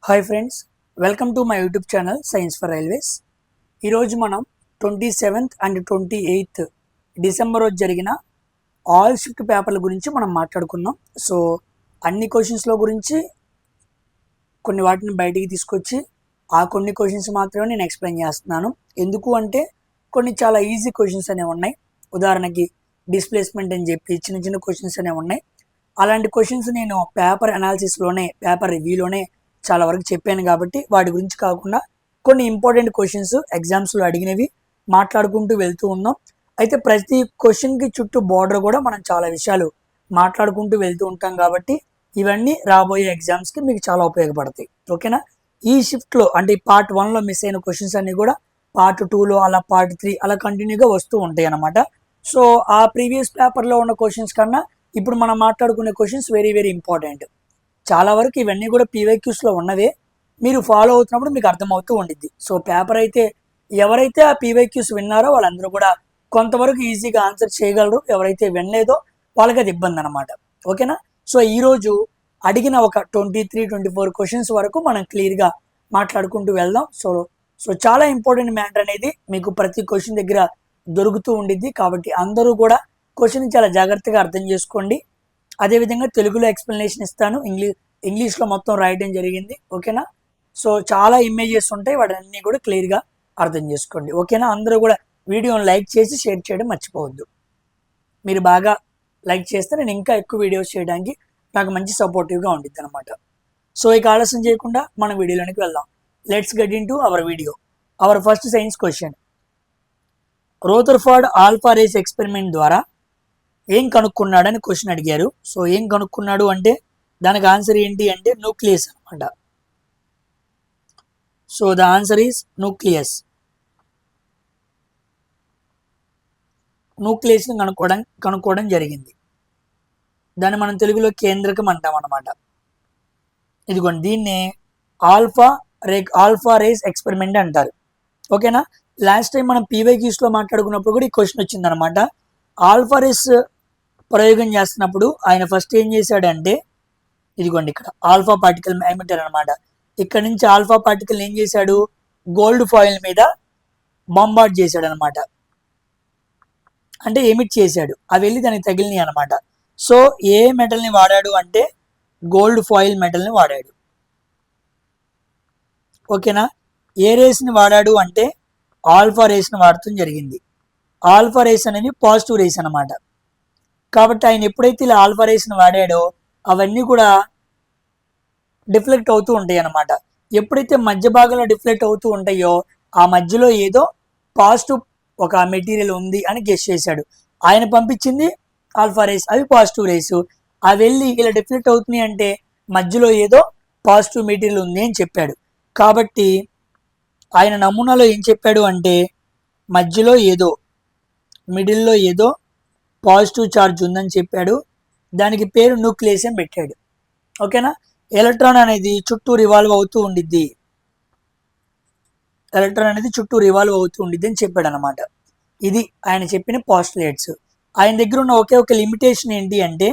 Hi friends, welcome to my YouTube channel science for railways. ఈరోజు మనం 27th and 28th December రోజు జరిగిన all shift పేపర్ల గురించి మనం మాట్లాడుకుందాం. సో అన్ని క్వశ్చన్స్లో గురించి కొన్ని వాటిని బయటికి తీసుకొచ్చి ఆ కొన్ని క్వశ్చన్స్ మాత్రమే నేను ఎక్స్ప్లెయిన్ చేస్తున్నాను. ఎందుకు అంటే కొన్ని చాలా ఈజీ క్వశ్చన్స్ అనేవి ఉన్నాయి. ఉదాహరణకి డిస్ప్లేస్మెంట్ అని చెప్పి చిన్న చిన్న క్వశ్చన్స్ అనేవి ఉన్నాయి. అలాంటి క్వశ్చన్స్ నేను పేపర్ అనాలిసిస్లోనే, పేపర్ రివ్యూలోనే చాలా వరకు చెప్పాను కాబట్టి వాటి గురించి కాకుండా కొన్ని ఇంపార్టెంట్ క్వశ్చన్స్ ఎగ్జామ్స్లో అడిగినవి మాట్లాడుకుంటూ వెళ్తూ ఉన్నాం. అయితే ప్రతి క్వశ్చన్కి చుట్టూ బార్డర్ కూడా మనం చాలా విషయాలు మాట్లాడుకుంటూ వెళ్తూ ఉంటాం కాబట్టి ఇవన్నీ రాబోయే ఎగ్జామ్స్కి మీకు చాలా ఉపయోగపడతాయి. ఓకేనా? ఈ షిఫ్ట్లో అంటే పార్ట్ 1లో మిస్ అయిన క్వశ్చన్స్ అన్నీ కూడా పార్ట్ 2లో అలా పార్ట్ 3 అలా కంటిన్యూగా వస్తూ ఉంటాయి అన్నమాట. సో ఆ ప్రీవియస్ పేపర్లో ఉన్న క్వశ్చన్స్ కన్నా ఇప్పుడు మనం మాట్లాడుకునే క్వశ్చన్స్ వెరీ వెరీ ఇంపార్టెంట్. చాలా వరకు ఇవన్నీ కూడా పీవైక్యూస్లో ఉన్నవే, మీరు ఫాలో అవుతున్నప్పుడు మీకు అర్థమవుతూ ఉండిద్ది. సో పేపర్ అయితే ఎవరైతే ఆ పీవైక్యూస్ విన్నారో వాళ్ళందరూ కూడా కొంతవరకు ఈజీగా ఆన్సర్ చేయగలరు. ఎవరైతే వినలేదో వాళ్ళకి అది ఇబ్బంది అనమాట. ఓకేనా? సో ఈరోజు అడిగిన ఒక 23-24 క్వశ్చన్స్ వరకు మనం క్లియర్గా మాట్లాడుకుంటూ వెళ్దాం. సో చాలా ఇంపార్టెంట్ మ్యాటర్ అనేది మీకు ప్రతి క్వశ్చన్ దగ్గర దొరుకుతూ ఉండిద్ది. కాబట్టి అందరూ కూడా క్వశ్చన్ చాలా జాగ్రత్తగా అర్థం చేసుకోండి. అదేవిధంగా తెలుగులో ఎక్స్ప్లెనేషన్ ఇస్తాను, ఇంగ్లీష్లో మొత్తం రాయడం జరిగింది. ఓకేనా? సో చాలా ఇమేజెస్ ఉంటాయి, వాటన్నీ కూడా క్లియర్గా అర్థం చేసుకోండి. ఓకేనా? అందరూ కూడా వీడియోని లైక్ చేసి షేర్ చేయడం మర్చిపోవద్దు. మీరు బాగా లైక్ చేస్తే నేను ఇంకా ఎక్కువ వీడియోస్ చేయడానికి నాకు మంచి సపోర్టివ్గా ఉంటుంది అనమాట. సో ఇక ఆలస్యం చేయకుండా మనం వీడియోలోనికి వెళ్దాం. Let's get into our video. Our first science question. Rutherford alpha rays experiment ద్వారా ఏం కనుక్కున్నాడని క్వశ్చన్ అడిగారు. సో ఏం కనుక్కున్నాడు అంటే దానికి ఆన్సర్ ఏంటి అంటే న్యూక్లియస్ అనమాట. So the answer is nucleus. న్యూక్లియస్ని కనుక్కోవడం జరిగింది. దాన్ని మనం తెలుగులో కేంద్రకం అంటాం అన్నమాట. ఇదిగోండి, దీన్ని ఆల్ఫా రేస్ ఎక్స్పెరిమెంట్ అంటారు. ఓకేనా? లాస్ట్ టైం మనం పీవైక్యూస్లో మాట్లాడుకున్నప్పుడు కూడా ఈ క్వశ్చన్ వచ్చిందనమాట. ఆల్ఫా రేస్ ప్రయోగం చేస్తున్నప్పుడు ఆయన ఫస్ట్ ఏం చేశాడంటే, ఇదిగోండి ఇక్కడ ఆల్ఫా పార్టికల్ ఎమిటర్ అనమాట. ఇక్కడ నుంచి ఆల్ఫా పార్టికల్ ఏం చేశాడు, గోల్డ్ ఫాయిల్ మీద బాంబార్డ్ చేశాడు అనమాట. అంటే ఎమిట్ చేశాడు, అవి వెళ్ళి దానికి తగిలినాయి అనమాట. సో ఏ మెటల్ని వాడాడు అంటే గోల్డ్ ఫాయిల్ మెటల్ని వాడాడు. ఓకేనా? ఏ రేస్ని వాడాడు అంటే ఆల్ఫా రేస్ని వాడటం జరిగింది. ఆల్ఫా రేస్ అనేది పాజిటివ్ రేస్ అనమాట. కాబట్టి ఆయన ఎప్పుడైతే ఇలా ఆల్ఫా రేస్ని వాడాడో అవన్నీ కూడా డిఫ్లెక్ట్ అవుతూ ఉంటాయి అన్నమాట. ఎప్పుడైతే మధ్య భాగంలో డిఫ్లెక్ట్ అవుతూ ఉంటాయో ఆ మధ్యలో ఏదో పాజిటివ్ ఒక మెటీరియల్ ఉంది అని గెస్ చేశాడు. ఆయన పంపించింది ఆల్ఫా రేస్, అవి పాజిటివ్ రేస్. అవి వెళ్ళి ఇలా డిఫ్లెక్ట్ అవుతున్నాయి అంటే మధ్యలో ఏదో పాజిటివ్ మెటీరియల్ ఉంది అని చెప్పాడు. కాబట్టి ఆయన నమూనాలో ఏం చెప్పాడు అంటే మధ్యలో ఏదో, మిడిల్లో ఏదో పాజిటివ్ ఛార్జ్ ఉందని చెప్పాడు. దానికి పేరు న్యూక్లియస్ అని పెట్టాడు. ఓకేనా? ఎలక్ట్రాన్ అనేది చుట్టూ రివాల్వ్ అవుతూ ఉండిద్ది. ఎలక్ట్రాన్ అనేది చుట్టూ రివాల్వ్ అవుతూ ఉండిద్ది అని చెప్పాడు అనమాట. ఇది ఆయన చెప్పిన పాస్టులేట్స్. ఆయన దగ్గర ఉన్న ఒకే ఒక లిమిటేషన్ ఏంటి అంటే,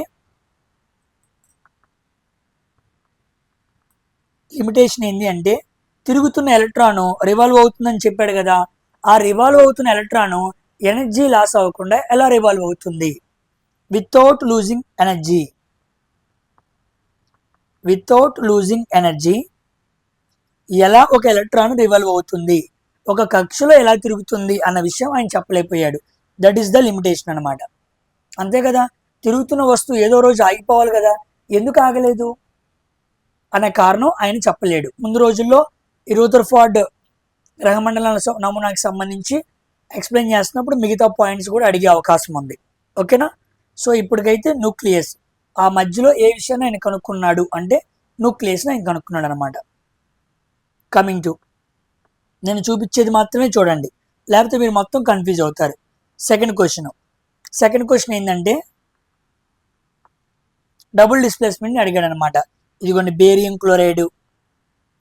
తిరుగుతున్న ఎలక్ట్రాను రివాల్వ్ అవుతుందని చెప్పాడు కదా. ఆ రివాల్వ్ అవుతున్న ఎలక్ట్రాను ఎనర్జీ లాస్ అవ్వకుండా ఎలా రివాల్వ్ అవుతుంది? వితౌట్ లూజింగ్ ఎనర్జీ ఎలా ఒక ఎలక్ట్రాన్ రివాల్వ్ అవుతుంది, ఒక కక్షలో ఎలా తిరుగుతుంది అన్న విషయం ఆయన చెప్పలేకపోయాడు. దట్ ఈస్ ద లిమిటేషన్ అనమాట. అంతే కదా, తిరుగుతున్న వస్తువు ఏదో రోజు ఆగిపోవాలి కదా, ఎందుకు ఆగలేదు అనే కారణం ఆయన చెప్పలేడు. ముందు రోజుల్లో ఈ రూదర్ఫర్డ్ గ్రహమండల నమూనాకి సంబంధించి ఎక్స్ప్లెయిన్ చేస్తున్నప్పుడు మిగతా పాయింట్స్ కూడా అడిగే అవకాశం ఉంది. ఓకేనా? సో ఇప్పటికైతే న్యూక్లియస్, ఆ మధ్యలో ఏ విషయాన్ని ఆయన కనుక్కున్నాడు అంటే న్యూక్లియస్ని ఆయన కనుక్కున్నాడు అనమాట. కమింగ్ టు, నేను చూపించేది మాత్రమే చూడండి, లేకపోతే మీరు మొత్తం కన్ఫ్యూజ్ అవుతారు. సెకండ్ క్వశ్చన్ ఏంటంటే డబుల్ డిస్ప్లేస్మెంట్ని అడిగాడు అనమాట. ఇదిగోండి, బేరియం క్లోరైడ్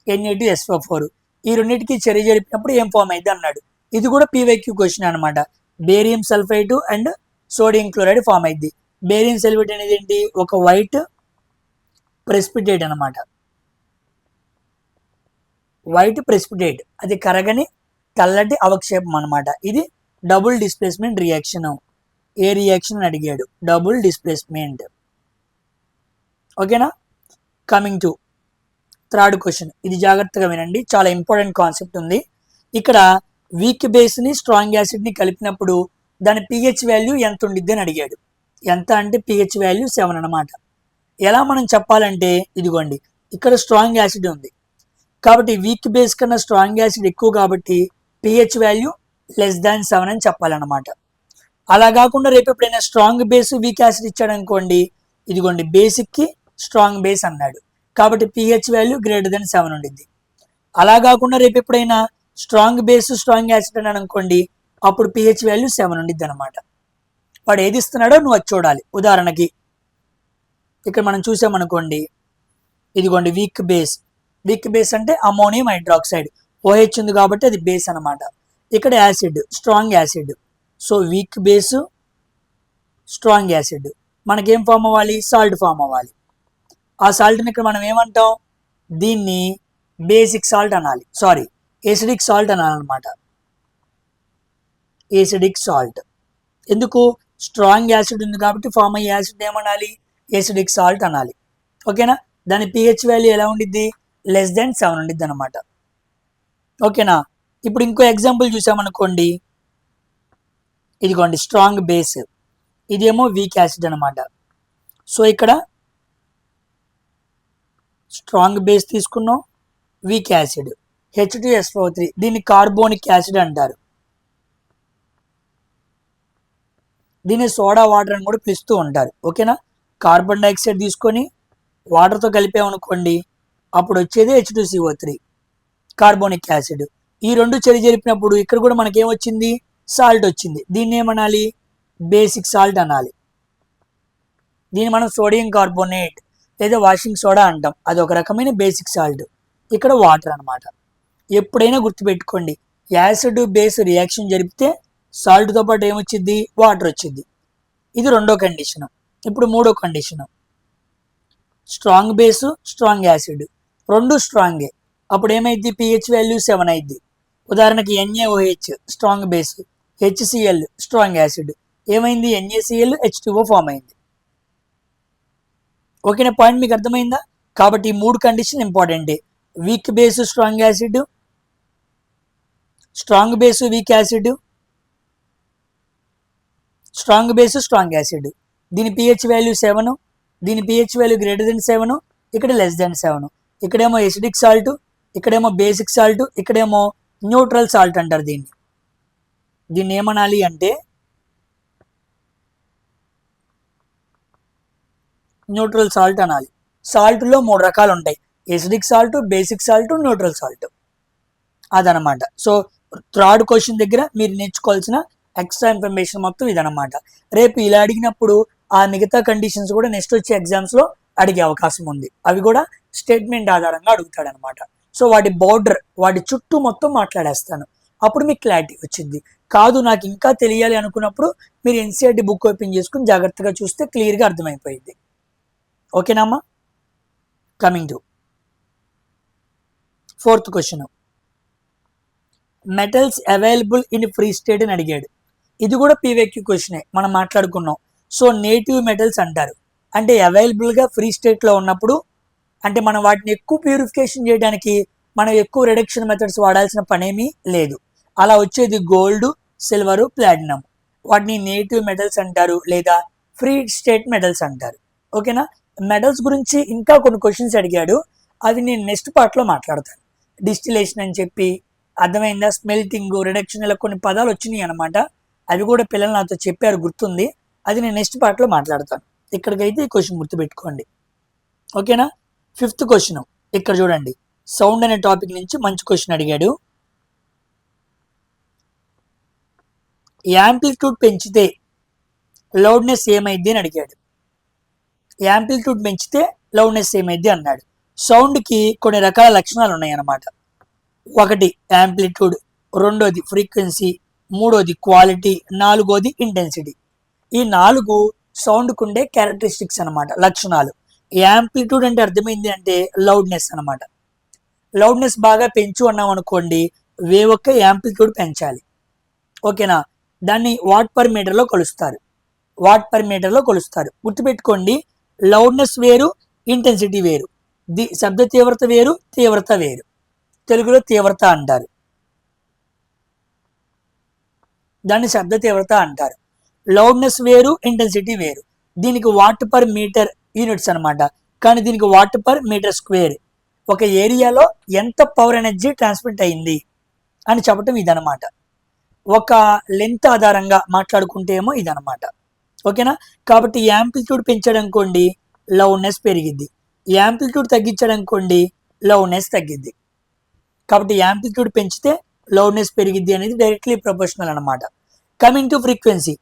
Na2SO4 ఈ రెండింటికి చర్య జరిపినప్పుడు ఏం ఫామ్ అయింది అన్నాడు. ఇది కూడా పీవైక్యూ క్వశ్చన్ అనమాట. Barium sulphide and sodium chloride form అయింది. బేరియం సల్ఫైడ్ అనేది ఏంటి, ఒక వైట్ ప్రెసిపిటేట్ అనమాట. వైట్ ప్రెసిపిటేట్, అది కరగని తెల్లటి అవక్షేపం అనమాట. ఇది డబుల్ డిస్ప్లేస్మెంట్ రియాక్షన్. ఏ రియాక్షన్ అని అడిగాడు, డబుల్ డిస్ప్లేస్మెంట్. ఓకేనా. కమింగ్ టు థర్డ్ క్వశ్చన్, ఇది జాగ్రత్తగా వినండి, చాలా ఇంపార్టెంట్ కాన్సెప్ట్ ఉంది ఇక్కడ. వీక్ బేస్ని స్ట్రాంగ్ యాసిడ్ని కలిపినప్పుడు దాని పిహెచ్ వాల్యూ ఎంత ఉండిద్ది అని అడిగాడు. ఎంత అంటే పిహెచ్ వాల్యూ 7 అనమాట. ఎలా మనం చెప్పాలంటే ఇదిగోండి, ఇక్కడ స్ట్రాంగ్ యాసిడ్ ఉంది కాబట్టి వీక్ బేస్ కన్నా స్ట్రాంగ్ యాసిడ్ ఎక్కువ కాబట్టి పిహెచ్ వాల్యూ <7 అని చెప్పాలన్నమాట. అలా కాకుండా రేపు ఎప్పుడైనా స్ట్రాంగ్ బేస్ వీక్ యాసిడ్ ఇచ్చాడు అనుకోండి, ఇదిగోండి బేసిక్కి స్ట్రాంగ్ బేస్ అన్నాడు కాబట్టి పిహెచ్ వాల్యూ <7 ఉండిద్ది. అలా కాకుండా రేపు ఎప్పుడైనా స్ట్రాంగ్ బేస్ స్ట్రాంగ్ యాసిడ్ అన్నాడు అనుకోండి, అప్పుడు పిహెచ్ వాల్యూ 7 ఉండిద్ది అనమాట. వాడు ఏది ఇస్తున్నాడో నువ్వు అది చూడాలి. ఉదాహరణకి ఇక్కడ మనం చూసామనుకోండి, ఇదిగోండి వీక్ బేస్ అంటే అమోనియం హైడ్రాక్సైడ్, OH ఉంది కాబట్టి అది బేస్ అనమాట. ఇక్కడ acid strong acid, so weak base strong acid మనకేం ఫామ్ అవ్వాలి, సాల్ట్ ఫామ్ అవ్వాలి. ఆ సాల్ట్ని ఇక్కడ మనం ఏమంటాం, దీన్ని బేసిక్ సాల్ట్ అనాలి, సారీ ఏసిడిక్ సాల్ట్ అనాలన్నమాట. ఏసిడిక్ సాల్ట్ ఎందుకు, స్ట్రాంగ్ యాసిడ్ ఉంది కాబట్టి ఫామ్ అయ్యే యాసిడ్ ఏమనాలి, ఏసిడిక్ సాల్ట్ అనాలి. ఓకేనా. దాని పిహెచ్ వాల్యూ ఎలా ఉండిద్ది, <7 ఉండిద్ది అనమాట. ఓకేనా. ఇప్పుడు ఇంకో ఎగ్జాంపుల్ చూసామనుకోండి, ఇదిగోండి స్ట్రాంగ్ బేస్, ఇదేమో వీక్ యాసిడ్ అనమాట. సో ఇక్కడ స్ట్రాంగ్ బేస్ తీసుకున్నాం, వీక్ యాసిడ్ H2SO3, దీన్ని కార్బోనిక్ యాసిడ్ అంటారు. దీన్ని సోడా వాటర్ అని కూడా పిలుస్తూ ఉంటారు. ఓకేనా. కార్బన్ డైఆక్సైడ్ తీసుకొని వాటర్తో కలిపామనుకోండి, అప్పుడు వచ్చేది H2CO3 కార్బోనిక్ యాసిడ్. ఈ రెండు జరిపినప్పుడు ఇక్కడ కూడా మనకేమొచ్చింది, సాల్ట్ వచ్చింది. దీన్ని ఏమనాలి, బేసిక్ సాల్ట్ అనాలి. దీన్ని మనం సోడియం కార్బోనేట్ లేదా వాషింగ్ సోడా అంటాం, అది ఒక రకమైన బేసిక్ సాల్ట్. ఇక్కడ వాటర్ అనమాట. ఎప్పుడైనా గుర్తుపెట్టుకోండి, యాసిడ్ బేస్ రియాక్షన్ జరిపితే సాల్ట్తో పాటు ఏమొచ్చింది, వాటర్ వచ్చింది. ఇది రెండో కండిషన్. ఇప్పుడు మూడో condition, strong base strong acid రెండు స్ట్రాంగే, అప్పుడు ఏమైంది, పిహెచ్ వాల్యూ 7 అయింది. ఉదాహరణకి NaOH strong base, HCl strong acid, ఏమైంది, NaCl H2O ఫామ్ అయింది. ఓకేనా, పాయింట్ మీకు అర్థమైందా. కాబట్టి ఈ మూడు కండిషన్ ఇంపార్టెంటే, weak base strong acid, strong base weak acid, strong base strong acid. దీని పిహెచ్ వాల్యూ 7, దీని పిహెచ్ వాల్యూ <7, ఇక్కడ <7. ఇక్కడేమో ఎసిడిక్ సాల్ట్, ఇక్కడేమో బేసిక్ సాల్ట్, ఇక్కడేమో న్యూట్రల్ సాల్ట్ అంటారు. దీన్ని ఏమనాలి అంటే న్యూట్రల్ సాల్ట్ అనాలి. సాల్ట్లో 3 రకాలు ఉంటాయి, acidic salt, basic salt, neutral salt, అదనమాట. సో థర్డ్ క్వశ్చన్ దగ్గర మీరు నేర్చుకోవాల్సిన ఎక్స్ట్రా ఇన్ఫర్మేషన్ మొత్తం ఇదనమాట. రేపు ఇలా అడిగినప్పుడు ఆ మిగతా కండిషన్స్ కూడా నెక్స్ట్ వచ్చే ఎగ్జామ్స్లో అడిగే అవకాశం ఉంది. అవి కూడా స్టేట్మెంట్ ఆధారంగా అడుగుతాడనమాట. సో వాటి బోర్డర్, వాటి చుట్టూ మొత్తం మాట్లాడేస్తాను, అప్పుడు మీకు క్లారిటీ వచ్చింది. కాదు నాకు ఇంకా తెలియాలి అనుకున్నప్పుడు మీరు NCERT బుక్ ఓపెన్ చేసుకుని జాగ్రత్తగా చూస్తే క్లియర్గా అర్థమైపోయింది. ఓకేనమ్మా. Coming to fourth question, metals available in free state అని అడిగాడు. ఇది కూడా PYQ క్వశ్చనే, మనం మాట్లాడుకున్నాం. సో నేటివ్ మెటల్స్ అంటారు, అంటే అవైలబుల్గా ఫ్రీ స్టేట్లో ఉన్నప్పుడు, అంటే మనం వాటిని ఎక్కువ ప్యూరిఫికేషన్ చేయడానికి మనం ఎక్కువ రిడక్షన్ మెథడ్స్ వాడాల్సిన పనేమీ లేదు. అలా వచ్చేది గోల్డ్, సిల్వరు, ప్లాటినం, వాటిని నేటివ్ మెటల్స్ అంటారు లేదా ఫ్రీ స్టేట్ మెటల్స్ అంటారు. ఓకేనా. మెటల్స్ గురించి ఇంకా కొన్ని క్వశ్చన్స్ అడిగాడు, అవి నేను నెక్స్ట్ పార్ట్లో మాట్లాడతాను. డిస్టిలేషన్ అని చెప్పి, అర్థమైందా, స్మెల్టింగ్, రిడక్షన్, ఇలా కొన్ని పదాలు వచ్చినాయి అనమాట. అవి కూడా పిల్లలు నాతో చెప్పారు, గుర్తుంది. అది నేను నెక్స్ట్ పార్ట్లో మాట్లాడతాను. ఇక్కడికైతే ఈ క్వశ్చన్ గుర్తుపెట్టుకోండి. ఓకేనా. ఫిఫ్త్ క్వశ్చన్ ఇక్కడ చూడండి, సౌండ్ అనే టాపిక్ నుంచి మంచి క్వశ్చన్ అడిగాడు. యాంప్లిట్యూడ్ పెంచితే లౌడ్నెస్ ఏమైంది అని అడిగాడు. యాంప్లిట్యూడ్ పెంచితే లౌడ్నెస్ ఏమైంది అన్నాడు. సౌండ్కి కొన్ని రకాల లక్షణాలు ఉన్నాయి అన్నమాట. ఒకటి యాంప్లిట్యూడ్, రెండోది ఫ్రీక్వెన్సీ, మూడోది క్వాలిటీ, నాలుగోది ఇంటెన్సిటీ. ఈ 4 సౌండ్కు ఉండే క్యారెక్టరిస్టిక్స్ అనమాట, లక్షణాలు. యాంప్లిట్యూడ్ అంటే అర్థమైంది అంటే లౌడ్నెస్ అనమాట. లౌడ్నెస్ బాగా పెంచు అన్నాం అనుకోండి, వేవ్ యొక్క యాంప్లిట్యూడ్ పెంచాలి. ఓకేనా, దాన్ని వాట్ పర్ మీటర్లో కొలుస్తారు. గుర్తుపెట్టుకోండి, లౌడ్నెస్ వేరు, ఇంటెన్సిటీ వేరు. శబ్ద తీవ్రత వేరు, తీవ్రత వేరు. తెలుగులో తీవ్రత అంటారు, దాన్ని శబ్ద తీవ్రత అంటారు. లౌడ్నెస్ వేరు, ఇంటెన్సిటీ వేరు. దీనికి వాట్ పర్ మీటర్ యూనిట్స్ అనమాట, కానీ దీనికి వాట్ పర్ మీటర్ స్క్వేర్. ఒక ఏరియాలో ఎంత పవర్ ఎనర్జీ ట్రాన్స్మిట్ అయింది అని చెప్పటం ఇదనమాట. ఒక లెంత్ ఆధారంగా మాట్లాడుకుంటే ఏమో ఇదనమాట. ఓకేనా, కాబట్టి యాంప్లిట్యూడ్ పెంచడనుకోండి లౌడ్నెస్ పెరిగిద్ది, యాంప్లిట్యూడ్ తగ్గించడనుకోండి లౌడ్నెస్ తగ్గిద్ది. కాబట్టి యాంప్లిట్యూడ్ పెంచితే లౌడ్నెస్ పెరిగిద్ది అనేది డైరెక్ట్లీ ప్రపోర్షనల్ అనమాట. కమింగ్ టు ఫ్రీక్వెన్సీ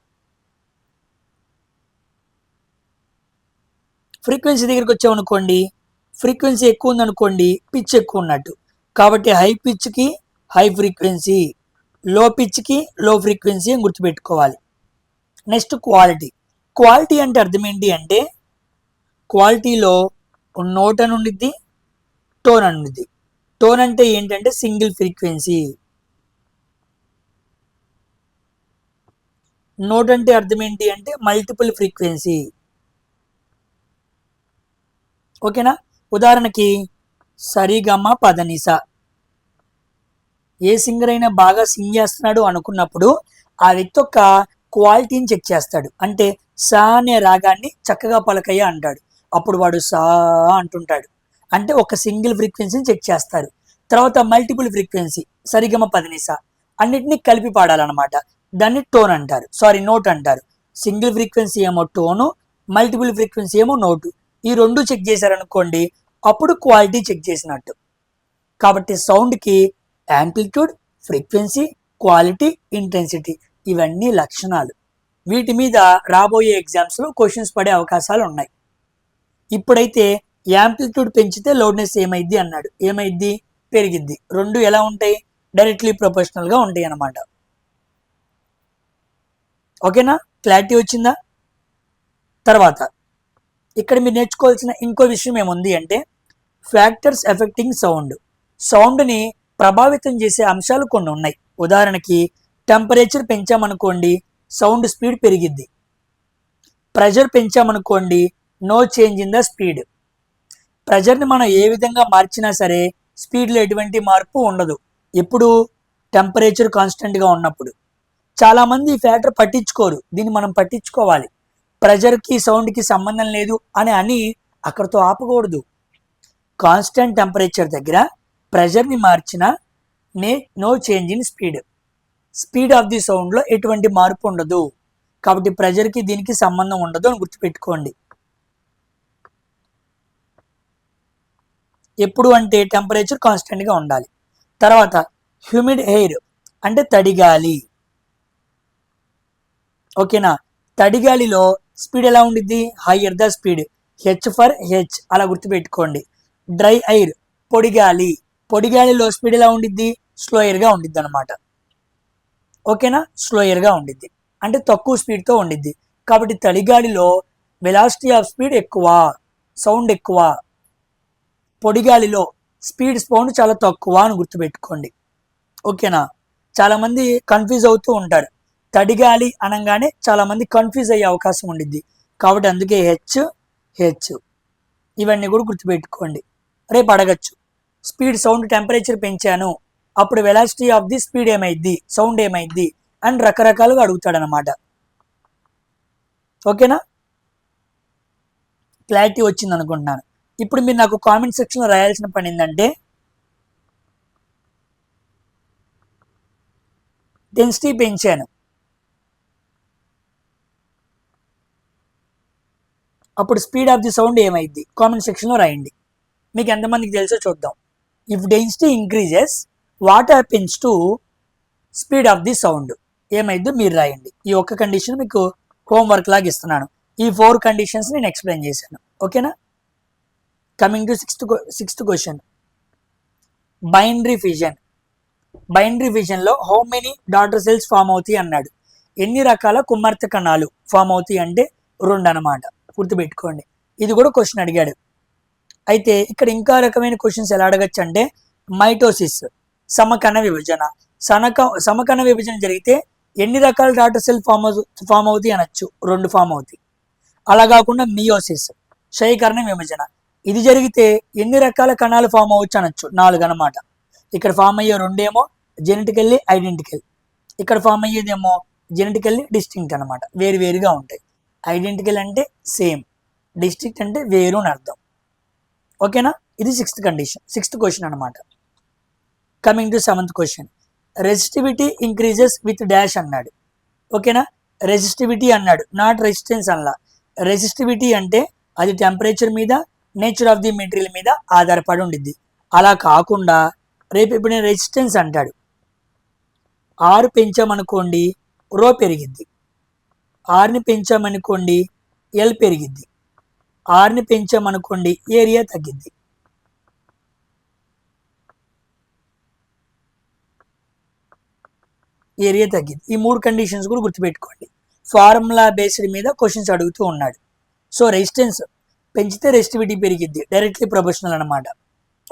దగ్గరికి వచ్చామనుకోండి, ఫ్రీక్వెన్సీ ఎక్కువ ఉందనుకోండి పిచ్ ఎక్కువ ఉన్నట్టు. కాబట్టి హై పిచ్కి హై ఫ్రీక్వెన్సీ, లో పిచ్కి లో ఫ్రీక్వెన్సీ అని గుర్తుపెట్టుకోవాలి. నెక్స్ట్ క్వాలిటీ అంటే అర్థం ఏంటి అంటే, క్వాలిటీలో నోట్ అని ఉండిద్ది, టోన్ అని ఉండిద్ది. టోన్ అంటే ఏంటంటే సింగిల్ ఫ్రీక్వెన్సీ, నోట్ అంటే అర్థం ఏంటి అంటే మల్టిపుల్ ఫ్రీక్వెన్సీ. ఓకేనా, ఉదాహరణకి సరిగమ పదనిస, ఏ సింగర్ అయినా బాగా సింగ్ చేస్తున్నాడు అనుకున్నప్పుడు ఆ వ్యక్తి యొక్క క్వాలిటీని చెక్ చేస్తాడు. అంటే సా అనే రాగాన్ని చక్కగా పలకయ్య అంటాడు, అప్పుడు వాడు సా అంటుంటాడు. అంటే ఒక సింగిల్ ఫ్రీక్వెన్సీని చెక్ చేస్తారు. తర్వాత మల్టిపుల్ ఫ్రీక్వెన్సీ, సరిగమ పదనిస అన్నిటినీ కలిపి పాడాలన్నమాట, దాన్ని టోన్ అంటారు, నోట్ అంటారు. సింగిల్ ఫ్రీక్వెన్సీ ఏమో టోను, మల్టిపుల్ ఫ్రీక్వెన్సీ ఏమో నోటు. ఈ రెండు చెక్ చేశారనుకోండి అప్పుడు క్వాలిటీ చెక్ చేసినట్టు. కాబట్టి సౌండ్కి యాంప్లిట్యూడ్, ఫ్రీక్వెన్సీ, క్వాలిటీ, ఇంటెన్సిటీ ఇవన్నీ లక్షణాలు. వీటి మీద రాబోయే ఎగ్జామ్స్లో క్వశ్చన్స్ పడే అవకాశాలు ఉన్నాయి. ఇప్పుడైతే యాంప్లిట్యూడ్ పెంచితే లౌడ్నెస్ ఏమైద్ది అన్నాడు, ఏమైద్ది పెరిగిద్ది. రెండు ఎలా ఉంటాయి, డైరెక్ట్లీ ప్రొపోర్షనల్గా ఉంటాయి అన్నమాట. ఓకేనా, క్లారిటీ వచ్చిందా? తర్వాత ఇక్కడ మీరు నేర్చుకోవాల్సిన ఇంకో విషయం ఏముంది అంటే ఫ్యాక్టర్స్ ఎఫెక్టింగ్ సౌండ్ని ప్రభావితం చేసే అంశాలు కొన్ని ఉన్నాయి. ఉదాహరణకి టెంపరేచర్ పెంచామనుకోండి సౌండ్ స్పీడ్ పెరిగిద్ది, ప్రెషర్ పెంచామనుకోండి no change in the speed. ప్రెషర్ని మనం ఏ విధంగా మార్చినా సరే స్పీడ్లో ఎటువంటి మార్పు ఉండదు, ఎప్పుడు టెంపరేచర్ కాన్స్టెంట్గా ఉన్నప్పుడు. చాలామంది ఈ ఫ్యాక్టర్ పట్టించుకోరు, దీన్ని మనం పట్టించుకోవాలి. ప్రెషర్కి సౌండ్కి సంబంధం లేదు అని అక్కడితో ఆపకూడదు. కాన్స్టెంట్ టెంపరేచర్ దగ్గర ప్రెషర్ని మార్చిన no change in speed of the సౌండ్లో ఎటువంటి మార్పు ఉండదు. కాబట్టి ప్రెషర్కి దీనికి సంబంధం ఉండదు అని గుర్తుపెట్టుకోండి. ఎప్పుడు అంటే టెంపరేచర్ కాన్స్టెంట్గా ఉండాలి. తర్వాత హ్యూమిడ్ ఎయిర్ అంటే తడిగాలి. ఓకేనా, తడిగాలిలో స్పీడ్ ఎలా ఉండిద్ది, hire the speed, H for H అలా గుర్తుపెట్టుకోండి. డ్రై ఎయిర్ పొడిగాలిలో స్పీడ్ ఎలా ఉండిద్ది, స్లోయర్గా ఉండిద్ది అనమాట. ఓకేనా, స్లోయర్గా ఉండిద్ది అంటే తక్కువ స్పీడ్తో ఉండిద్ది. కాబట్టి తడిగాలిలో వెలాసిటీ ఆఫ్ స్పీడ్ ఎక్కువ, సౌండ్ ఎక్కువ. పొడిగాలిలో సౌండ్ చాలా తక్కువ అని గుర్తుపెట్టుకోండి. ఓకేనా, చాలామంది కన్ఫ్యూజ్ అవుతూ ఉంటారు. తడిగాలి అనగానే చాలామంది కన్ఫ్యూజ్ అయ్యే అవకాశం ఉండిద్ది. కాబట్టి అందుకే హెచ్ ఇవన్నీ కూడా గుర్తుపెట్టుకోండి. రేపు అడగచ్చు, స్పీడ్ సౌండ్ టెంపరేచర్ పెంచాను అప్పుడు వెలాసిటీ ఆఫ్ ది స్పీడ్ ఏమైద్ది, సౌండ్ ఏమైద్ది అని రకరకాలుగా అడుగుతాడనమాట. ఓకేనా, క్లారిటీ వచ్చింది అనుకుంటున్నాను. ఇప్పుడు మీరు నాకు కామెంట్ సెక్షన్లో రాయాల్సిన పని ఏంటంటే డెన్సిటీ పెంచాను అప్పుడు స్పీడ్ ఆఫ్ ది సౌండ్ ఏమైద్ది కామెంట్ సెక్షన్లో రాయండి. మీకు ఎంతమందికి తెలుసో చూద్దాం. If density increases what happens to speed of the sound ఏమైద్దో మీరు రాయండి. ఈ ఒక్క కండిషన్ మీకు హోంవర్క్ లాగా ఇస్తున్నాను. ఈ 4 కండిషన్స్ నేను ఎక్స్ప్లెయిన్ చేశాను. ఓకేనా, coming to sixth question, binary ఫిజన్లో how many daughter cells form అవుతాయి అన్నాడు. ఎన్ని రకాల కుమార్తె కణాలు ఫామ్ అవుతాయి అంటే 2 అన్నమాట. గుర్తుపెట్టుకోండి, ఇది కూడా క్వశ్చన్ అడిగాడు. అయితే ఇక్కడ ఇంకా రకమైన క్వశ్చన్స్ ఎలా అడగచ్చు అంటే మైటోసిస్ సమకణ విభజన. సమకణ విభజన జరిగితే ఎన్ని రకాల డాటర్ సెల్ ఫామ్ అవుతాయి అనొచ్చు, 2 ఫామ్ అవుతాయి. అలా కాకుండా మియోసిస్ క్షయకరణ విభజన, ఇది జరిగితే ఎన్ని రకాల కణాలు ఫామ్ అవ్వచ్చు అనొచ్చు, 4 అనమాట. ఇక్కడ ఫామ్ అయ్యే 2 ఏమో జెనెటికల్లీ ఐడెంటికల్, ఇక్కడ ఫామ్ అయ్యేదేమో జెనెటికల్లీ డిస్టింక్ట్ అనమాట, వేరువేరుగా ఉంటాయి. ఐడెంటికల్ అంటే సేమ్, డిస్టింక్ట్ అంటే వేరు అని అర్థం. ఓకేనా, ఇది 6th క్వశ్చన్ అనమాట. Coming to 7th question, resistivity increases with dash అన్నాడు. ఓకేనా, రెసిస్టివిటీ అన్నాడు, నాట్ రెసిస్టెన్స్ అలా. రెసిస్టివిటీ అంటే అది టెంపరేచర్ మీద, నేచర్ ఆఫ్ ది మెటీరియల్ మీద ఆధారపడి ఉండిద్ది. అలా కాకుండా రేపు ఇప్పుడు నేను రెసిస్టెన్స్ అంటాడు, ఆరు పెంచామనుకోండి రో పెరిగిద్ది, ఆర్ని పెంచామనుకోండి ఎల్ పెరిగిద్ది, ఆర్ని పెంచామనుకోండి ఏరియా తగ్గిద్ది. ఏరియా తగ్గింది. ఈ 3 కండిషన్స్ కూడా గుర్తుపెట్టుకోండి. ఫార్ములా బేస్డ్ మీద క్వశ్చన్స్ అడుగుతూ ఉన్నాడు. సో రెసిస్టెన్స్ పెంచితే రెసిస్టివిటీ పెరిగిద్ది, డైరెక్ట్లీ ప్రపోర్షనల్ అనమాట.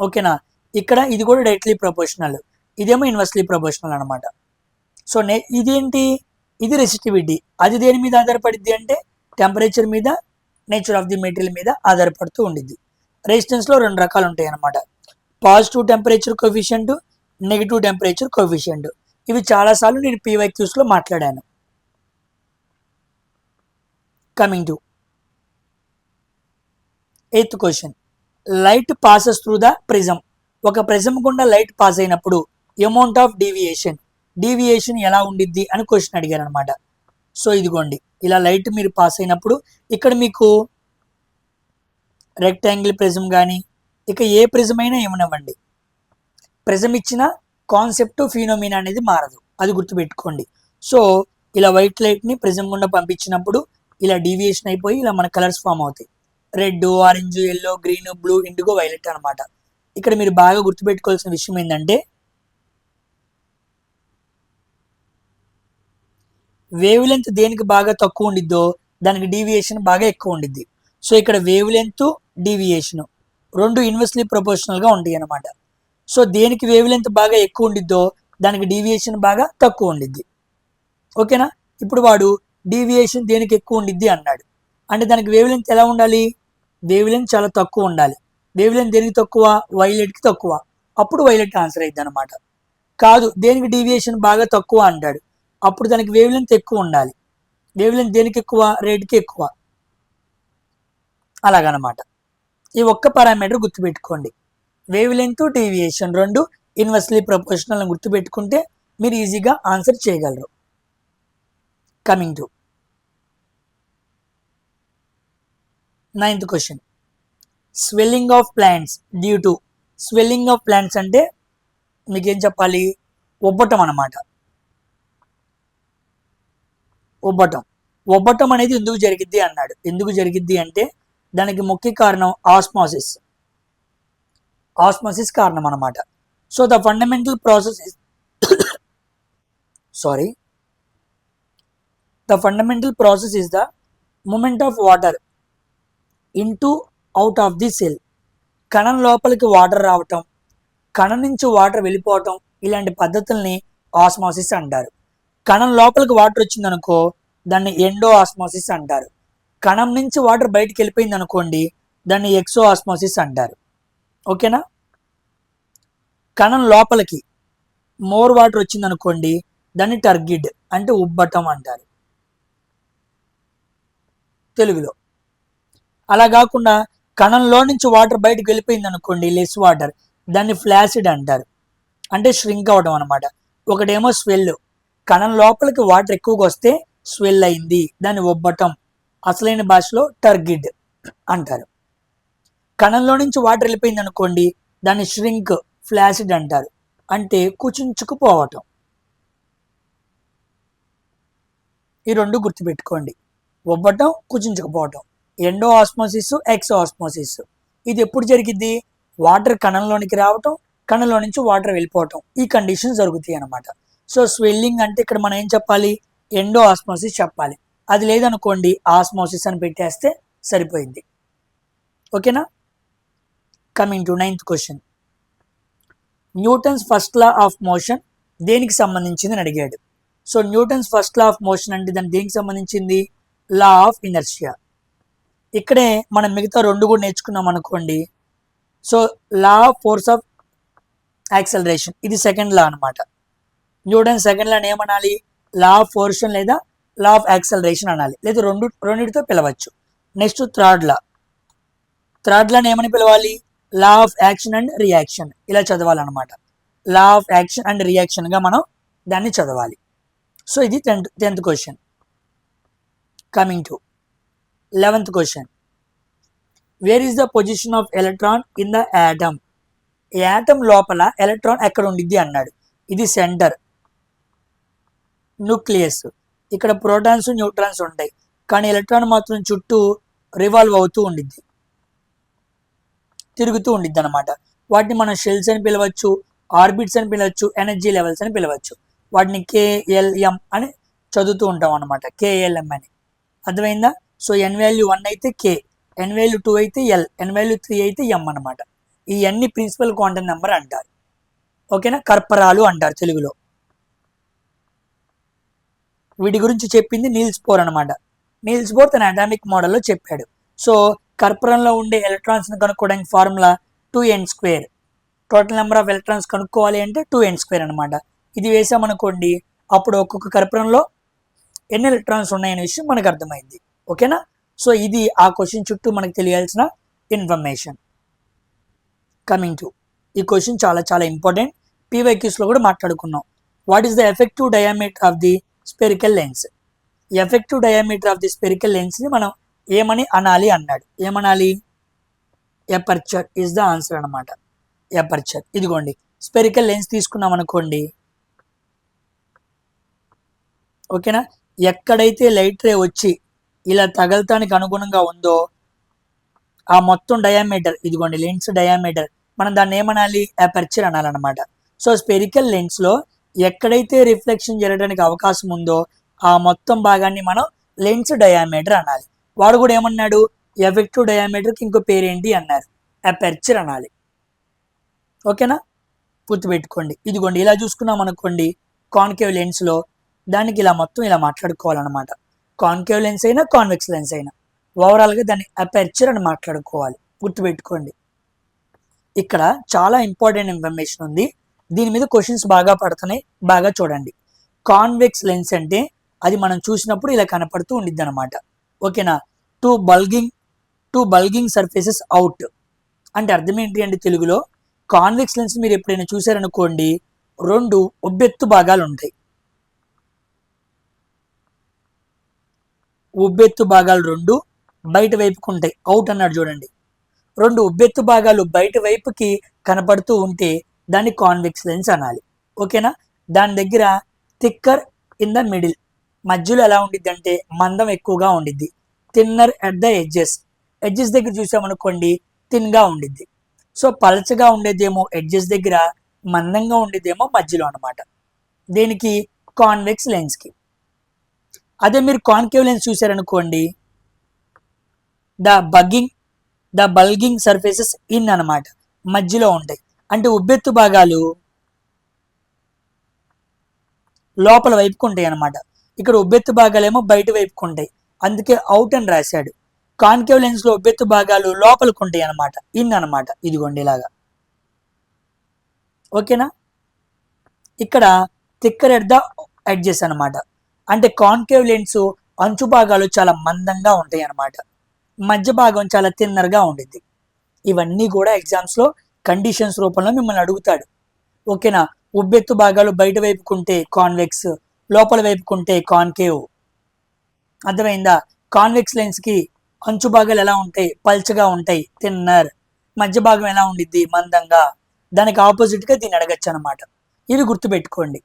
ఓకేనా, ఇక్కడ ఇది కూడా డైరెక్ట్లీ ప్రపోర్షనల్, ఇదేమో ఇన్వర్స్లీ ప్రపోర్షనల్ అనమాట. సో ఇదేంటి, ఇది రెసిస్టివిటీ, అది దేని మీద ఆధారపడిద్ది అంటే టెంపరేచర్ మీద, నేచర్ ఆఫ్ ది మెటీరియల్ మీద ఆధారపడుతూ ఉండిద్ది. రెసిస్టెన్స్లో 2 రకాలు ఉంటాయి అన్నమాట, positive temperature coefficient, negative temperature coefficient. ఇవి చాలాసార్లు నేను PYQస్లో మాట్లాడాను. Coming to 8th question, light passes through the prism. ఒక ప్రిజం గుండా లైట్ పాస్ అయినప్పుడు అమౌంట్ ఆఫ్ డీవియేషన్ ఎలా ఉండిద్ది అని క్వశ్చన్ అడిగారు అనమాట. సో ఇదిగోండి, ఇలా లైట్ మీరు పాస్ అయినప్పుడు ఇక్కడ మీకు రెక్టాంగిల్ ప్రిజం కానీ ఇక ఏ ప్రిజం అయినా ఏమనివ్వండి, ప్రిజం ఇచ్చిన కాన్సెప్ట్ ఫినోమినా అనేది మారదు, అది గుర్తుపెట్టుకోండి. సో ఇలా వైట్ లైట్ని ప్రిజం గుండా పంపించినప్పుడు ఇలా డీవియేషన్ అయిపోయి ఇలా మన కలర్స్ ఫామ్ అవుతాయి, red, orange, yellow, green, blue, IndiGo, violet అనమాట. ఇక్కడ మీరు బాగా గుర్తుపెట్టుకోవాల్సిన విషయం ఏంటంటే వేవ్ లెంత్ దేనికి బాగా తక్కువ ఉండిద్దో దానికి డీవియేషన్ బాగా ఎక్కువ ఉండిద్ది. సో ఇక్కడ వేవ్ లెంత్, డీవియేషన్ 2 ఇన్వర్స్లీ ప్రపోర్షనల్గా ఉంటాయి అన్నమాట. సో దేనికి వేవ్ లెంత్ బాగా ఎక్కువ ఉండిద్దో దానికి డీవియేషన్ బాగా తక్కువ ఉండిద్ది. ఓకేనా, ఇప్పుడు వాడు డీవియేషన్ దేనికి ఎక్కువ ఉండిద్ది అన్నాడు అంటే దానికి వేవ్ లెంత్ ఎలా ఉండాలి, వేవ్ లెంత్ చాలా తక్కువ ఉండాలి. వేవ్ లెంత్ దేనికి తక్కువ, వైలెట్కి తక్కువ, అప్పుడు వైలెట్ ఆన్సర్ అయింది అనమాట. కాదు దేనికి డీవియేషన్ బాగా తక్కువ అంటాడు, అప్పుడు దానికి వేవ్ లెంత్ ఎక్కువ ఉండాలి. వేవ్ లెంత్ దేనికి ఎక్కువ, రెడ్కి ఎక్కువ, అలాగనమాట. ఈ ఒక్క పారామీటర్ గుర్తుపెట్టుకోండి, wave length, deviation 2 inversely proportional గుర్తుపెట్టుకుంటే మీరు ఈజీగా ఆన్సర్ చేయగలరు. Coming to 9th question, swelling of plants due to. Swelling of plants అంటే మీకేం చెప్పాలి, ఉబ్బటం అనమాట. ఉబ్బటం అనేది ఎందుకు జరిగిద్ది అన్నాడు. ఎందుకు జరిగిద్ది అంటే దానికి ముఖ్య కారణం ఆస్మాసిస్ కారణం అనమాట. So the fundamental process is the movement of water into out of the cell. కణం లోపలికి వాటర్ రావటం, కణం నుంచి వాటర్ వెళ్ళిపోవటం, ఇలాంటి పద్ధతుల్ని ఆస్మాసిస్ అంటారు. కణం లోపలికి వాటర్ వచ్చిందనుకో దాన్ని ఎండో ఆస్మాసిస్ అంటారు. కణం నుంచి వాటర్ బయటికి వెళ్ళిపోయింది అనుకోండి దాన్ని ఎక్సో ఆస్మాసిస్ అంటారు. ఓకేనా, కణం లోపలికి మోర్ వాటర్ వచ్చింది అనుకోండి దాన్ని టర్గిడ్ అంటే ఉబ్బటం అంటారు తెలుగులో. అలా కాకుండా కణంలో నుంచి వాటర్ బయటకు వెళ్ళిపోయింది అనుకోండి లెస్ వాటర్, దాన్ని ఫ్లాసిడ్ అంటారు అంటే ష్రింక్ అవడం అనమాట. ఒకటేమో స్వెల్, కణం లోపలికి వాటర్ ఎక్కువగా వస్తే స్వెల్ అయింది, దాన్ని ఉబ్బటం, అసలైన భాషలో టర్గిడ్ అంటారు. కణంలో నుంచి వాటర్ వెళ్ళిపోయింది అనుకోండి దాన్ని ష్రింక్, ఫ్లాసిడ్ అంటారు అంటే కుచించుకుపోవటం. ఈ 2 గుర్తుపెట్టుకోండి, ఉబ్బటం, కుచించుకుపోవటం. Endo osmosis, exo osmosis. ఇది ఎప్పుడు జరిగిద్ది, వాటర్ కణంలోనికి రావటం, కణంలో నుంచి వాటర్ వెళ్ళిపోవటం, ఈ కండిషన్ జరుగుతాయి అన్నమాట. సో స్వెల్లింగ్ అంటే ఇక్కడ మనం ఏం చెప్పాలి, ఎండో ఆస్మోసిస్ చెప్పాలి. అది లేదనుకోండి ఆస్మోసిస్ అని పెట్టేస్తే సరిపోయింది. ఓకేనా, coming to 9th question, Newton's first law of motion దేనికి సంబంధించింది అని అడిగాడు. So Newton's first law of motion అంటే దాని దేనికి సంబంధించింది? Law of inertia. ఇక్కడే మనం మిగతా రెండు కూడా నేర్చుకున్నాం అనుకోండి. So law of force of acceleration ఇది సెకండ్ లా అనమాట. న్యూటన్ సెకండ్ లాని ఏమనాలి? లా ఆఫ్ ఫోర్షన్ లేదా లా ఆఫ్ యాక్సలరేషన్ అనాలి, లేదా రెండింటితో పిలవచ్చు. నెక్స్ట్ థర్డ్ లాని ఏమని పిలవాలి? Law of action and reaction ఇలా చదవాలన్నమాట. Law of action and reaction గా మనం దాన్ని చదవాలి. సో ఇది 10th question. Coming to 11th question. Where is the position of electron in the atom? Atom లోపల ఎలక్ట్రాన్ ఎక్కడ ఉండిద్ది అన్నాడు. ఇది సెంటర్, న్యూక్లియస్. ఇక్కడ ప్రోటాన్స్ న్యూట్రాన్స్ ఉంటాయి, కానీ ఎలక్ట్రాన్ మాత్రం చుట్టూ రివాల్వ్ అవుతూ ఉండిద్ది, తిరుగుతూ ఉండిద్ది అనమాట. వాటిని మనం షెల్స్ అని పిలవచ్చు, ఆర్బిట్స్ అని పిలవచ్చు, ఎనర్జీ లెవెల్స్ అని పిలవచ్చు. వాటిని KLM అని చదువుతూ ఉంటాం అనమాట, KLM అని. అర్థమైందా? సో n వాల్యూ 1 అయితే K, n వాల్యూ 2 అయితే L, n వాల్యూ 3 అయితే M అనమాట. ఈ అన్ని ప్రిన్సిపల్ క్వాంటమ్ నెంబర్ అంటారు. ఓకేనా? కర్పరాలు అంటారు తెలుగులో. వీటి గురించి చెప్పింది నీల్స్ బోర్ అనమాట. నీల్స్ బోర్ తన అటామిక్ మోడల్లో చెప్పాడు. సో కర్పరంలో ఉండే ఎలక్ట్రాన్స్ కనుక్కోవడానికి formula 2n². Total number of electrons కనుక్కోవాలి అంటే 2n² అనమాట. ఇది వేసామనుకోండి, అప్పుడు ఒక్కొక్క కర్పరంలో ఎన్ని ఎలక్ట్రాన్స్ ఉన్నాయనే విషయం మనకు అర్థమైంది. ఓకేనా? సో ఇది ఆ క్వశ్చన్ చుట్టూ మనకు తెలియాల్సిన ఇన్ఫర్మేషన్. కమింగ్ టు ఈ క్వశ్చన్ చాలా చాలా ఇంపార్టెంట్. PYQs లో కూడా మాట్లాడుకున్నాం. What is the effective diameter of the spherical lens? Effective diameter of the spherical lens ని మనం ఏమని అనాలి అన్నాడు. ఏమనాలి? ఎపర్చర్ ఇస్ ద ఆన్సర్ అనమాట. ఎపర్చర్. ఇదిగోండి, స్పెరికల్ లెన్స్ తీసుకున్నాం అనుకోండి. ఓకేనా? ఎక్కడైతే లైట్ రే వచ్చి ఇలా తగలటానికి అనుగుణంగా ఉందో ఆ మొత్తం డయామీటర్, ఇదిగోండి లెన్స్ డయామీటర్, మనం దాన్ని ఏమనాలి? ఎపర్చర్ అనాలన్నమాట. సో స్పెరికల్ లెన్స్ లో ఎక్కడైతే రిఫ్లెక్షన్ జరగడానికి అవకాశం ఉందో ఆ మొత్తం భాగాన్ని మనం లెన్స్ డయామీటర్ అనాలి. వాడు కూడా ఏమన్నాడు? ఎఫెక్టివ్ డయామీటర్కి ఇంకో పేరేంటి అన్నారు? ఎపర్చర్ అనాలి. ఓకేనా? గుర్తుపెట్టుకోండి. ఇదిగోండి ఇలా చూసుకున్నాం అనుకోండి, కాన్కేవ్ లెన్స్ లో దానికి ఇలా మొత్తం ఇలా మాట్లాడుకోవాలన్నమాట. కాన్కేవ్ లెన్స్ అయినా కాన్వెక్స్ లెన్స్ అయినా ఓవరాల్ గా దాన్ని అపర్చర్ అని మాట్లాడుకోవాలి. గుర్తుపెట్టుకోండి. ఇక్కడ చాలా ఇంపార్టెంట్ ఇన్ఫర్మేషన్ ఉంది. దీని మీద క్వశ్చన్స్ బాగా పడుతున్నాయి, బాగా చూడండి. కాన్వెక్స్ లెన్స్ అంటే అది మనం చూసినప్పుడు ఇలా కనపడుతూ ఉండిద్ది అనమాట. ఓకేనా? టూ బల్గింగ్ సర్ఫేసెస్ అవుట్ అంటే అర్థం ఏంటి అంటే తెలుగులో, కాన్వెక్స్ లెన్స్ మీరు ఎప్పుడైనా చూసారనుకోండి, రెండు ఉబ్బెత్తు భాగాలు ఉంటాయి. ఉబ్బెత్తు భాగాలు రెండు బయట వైపుకు ఉంటాయి. అవుట్ అన్నాడు చూడండి. రెండు ఉబ్బెత్తు భాగాలు బయట వైపుకి కనపడుతూ ఉంటే దాన్ని కాన్వెక్స్ లెన్స్ అనాలి. ఓకేనా? దాని దగ్గర థిక్కర్ ఇన్ ద మిడిల్, మధ్యలో ఎలా ఉండిద్ది అంటే మందం ఎక్కువగా ఉండిద్ది. థిన్నర్ అట్ ద ఎడ్జెస్ దగ్గర చూసామనుకోండి థిన్ గా ఉండిద్ది. సో పలచగా ఉండేదేమో ఎడ్జెస్ దగ్గర, మందంగా ఉండేదేమో మధ్యలో అనమాట. దేనికి? కాన్వెక్స్ లెన్స్ కి. అదే మీరు కాన్కేవ్ లెన్స్ చూసారనుకోండి, ద బల్గింగ్ సర్ఫేసెస్ ఇన్ అనమాట, మధ్యలో ఉంటాయి. అంటే ఉబ్బెత్తు భాగాలు లోపల వైపుకు ఉంటాయి అనమాట. ఇక్కడ ఉబ్బెత్తు భాగాలేమో బయట వైపుకు ఉంటాయి, అందుకే అవుట్ అని రాశాడు. కాన్కేవ్ లెన్స్ లో ఉబ్బెత్తు భాగాలు లోపలికి ఉంటాయి అనమాట, ఇన్ అనమాట. ఇదిగోండి ఇలాగా. ఓకేనా? ఇక్కడ థిక్కర్ ఎట్ ద ఎడ్జెస్ అనమాట. అంటే కాన్కేవ్ లెన్స్ అంచు భాగాలు చాలా మందంగా ఉంటాయి అన్నమాట, మధ్య భాగం చాలా థిన్నర్గా ఉండిద్ది. ఇవన్నీ కూడా ఎగ్జామ్స్ లో కండిషన్స్ రూపంలో మిమ్మల్ని అడుగుతాడు. ఓకేనా? ఉబ్బెత్తు భాగాలు బయట వైపుకుంటే కాన్వెక్స్, లోపల వైపుకుంటే కాన్కేవ్. అర్థమైందా? కాన్వెక్స్ లెన్స్ కి అంచు భాగాలు ఎలా ఉంటాయి? పల్చగా ఉంటాయి, థిన్నర్. మధ్య భాగం ఎలా ఉండిద్ది? మందంగా. దానికి ఆపోజిట్ గా దీన్ని అడగచ్చు అనమాట. ఇది గుర్తుపెట్టుకోండి.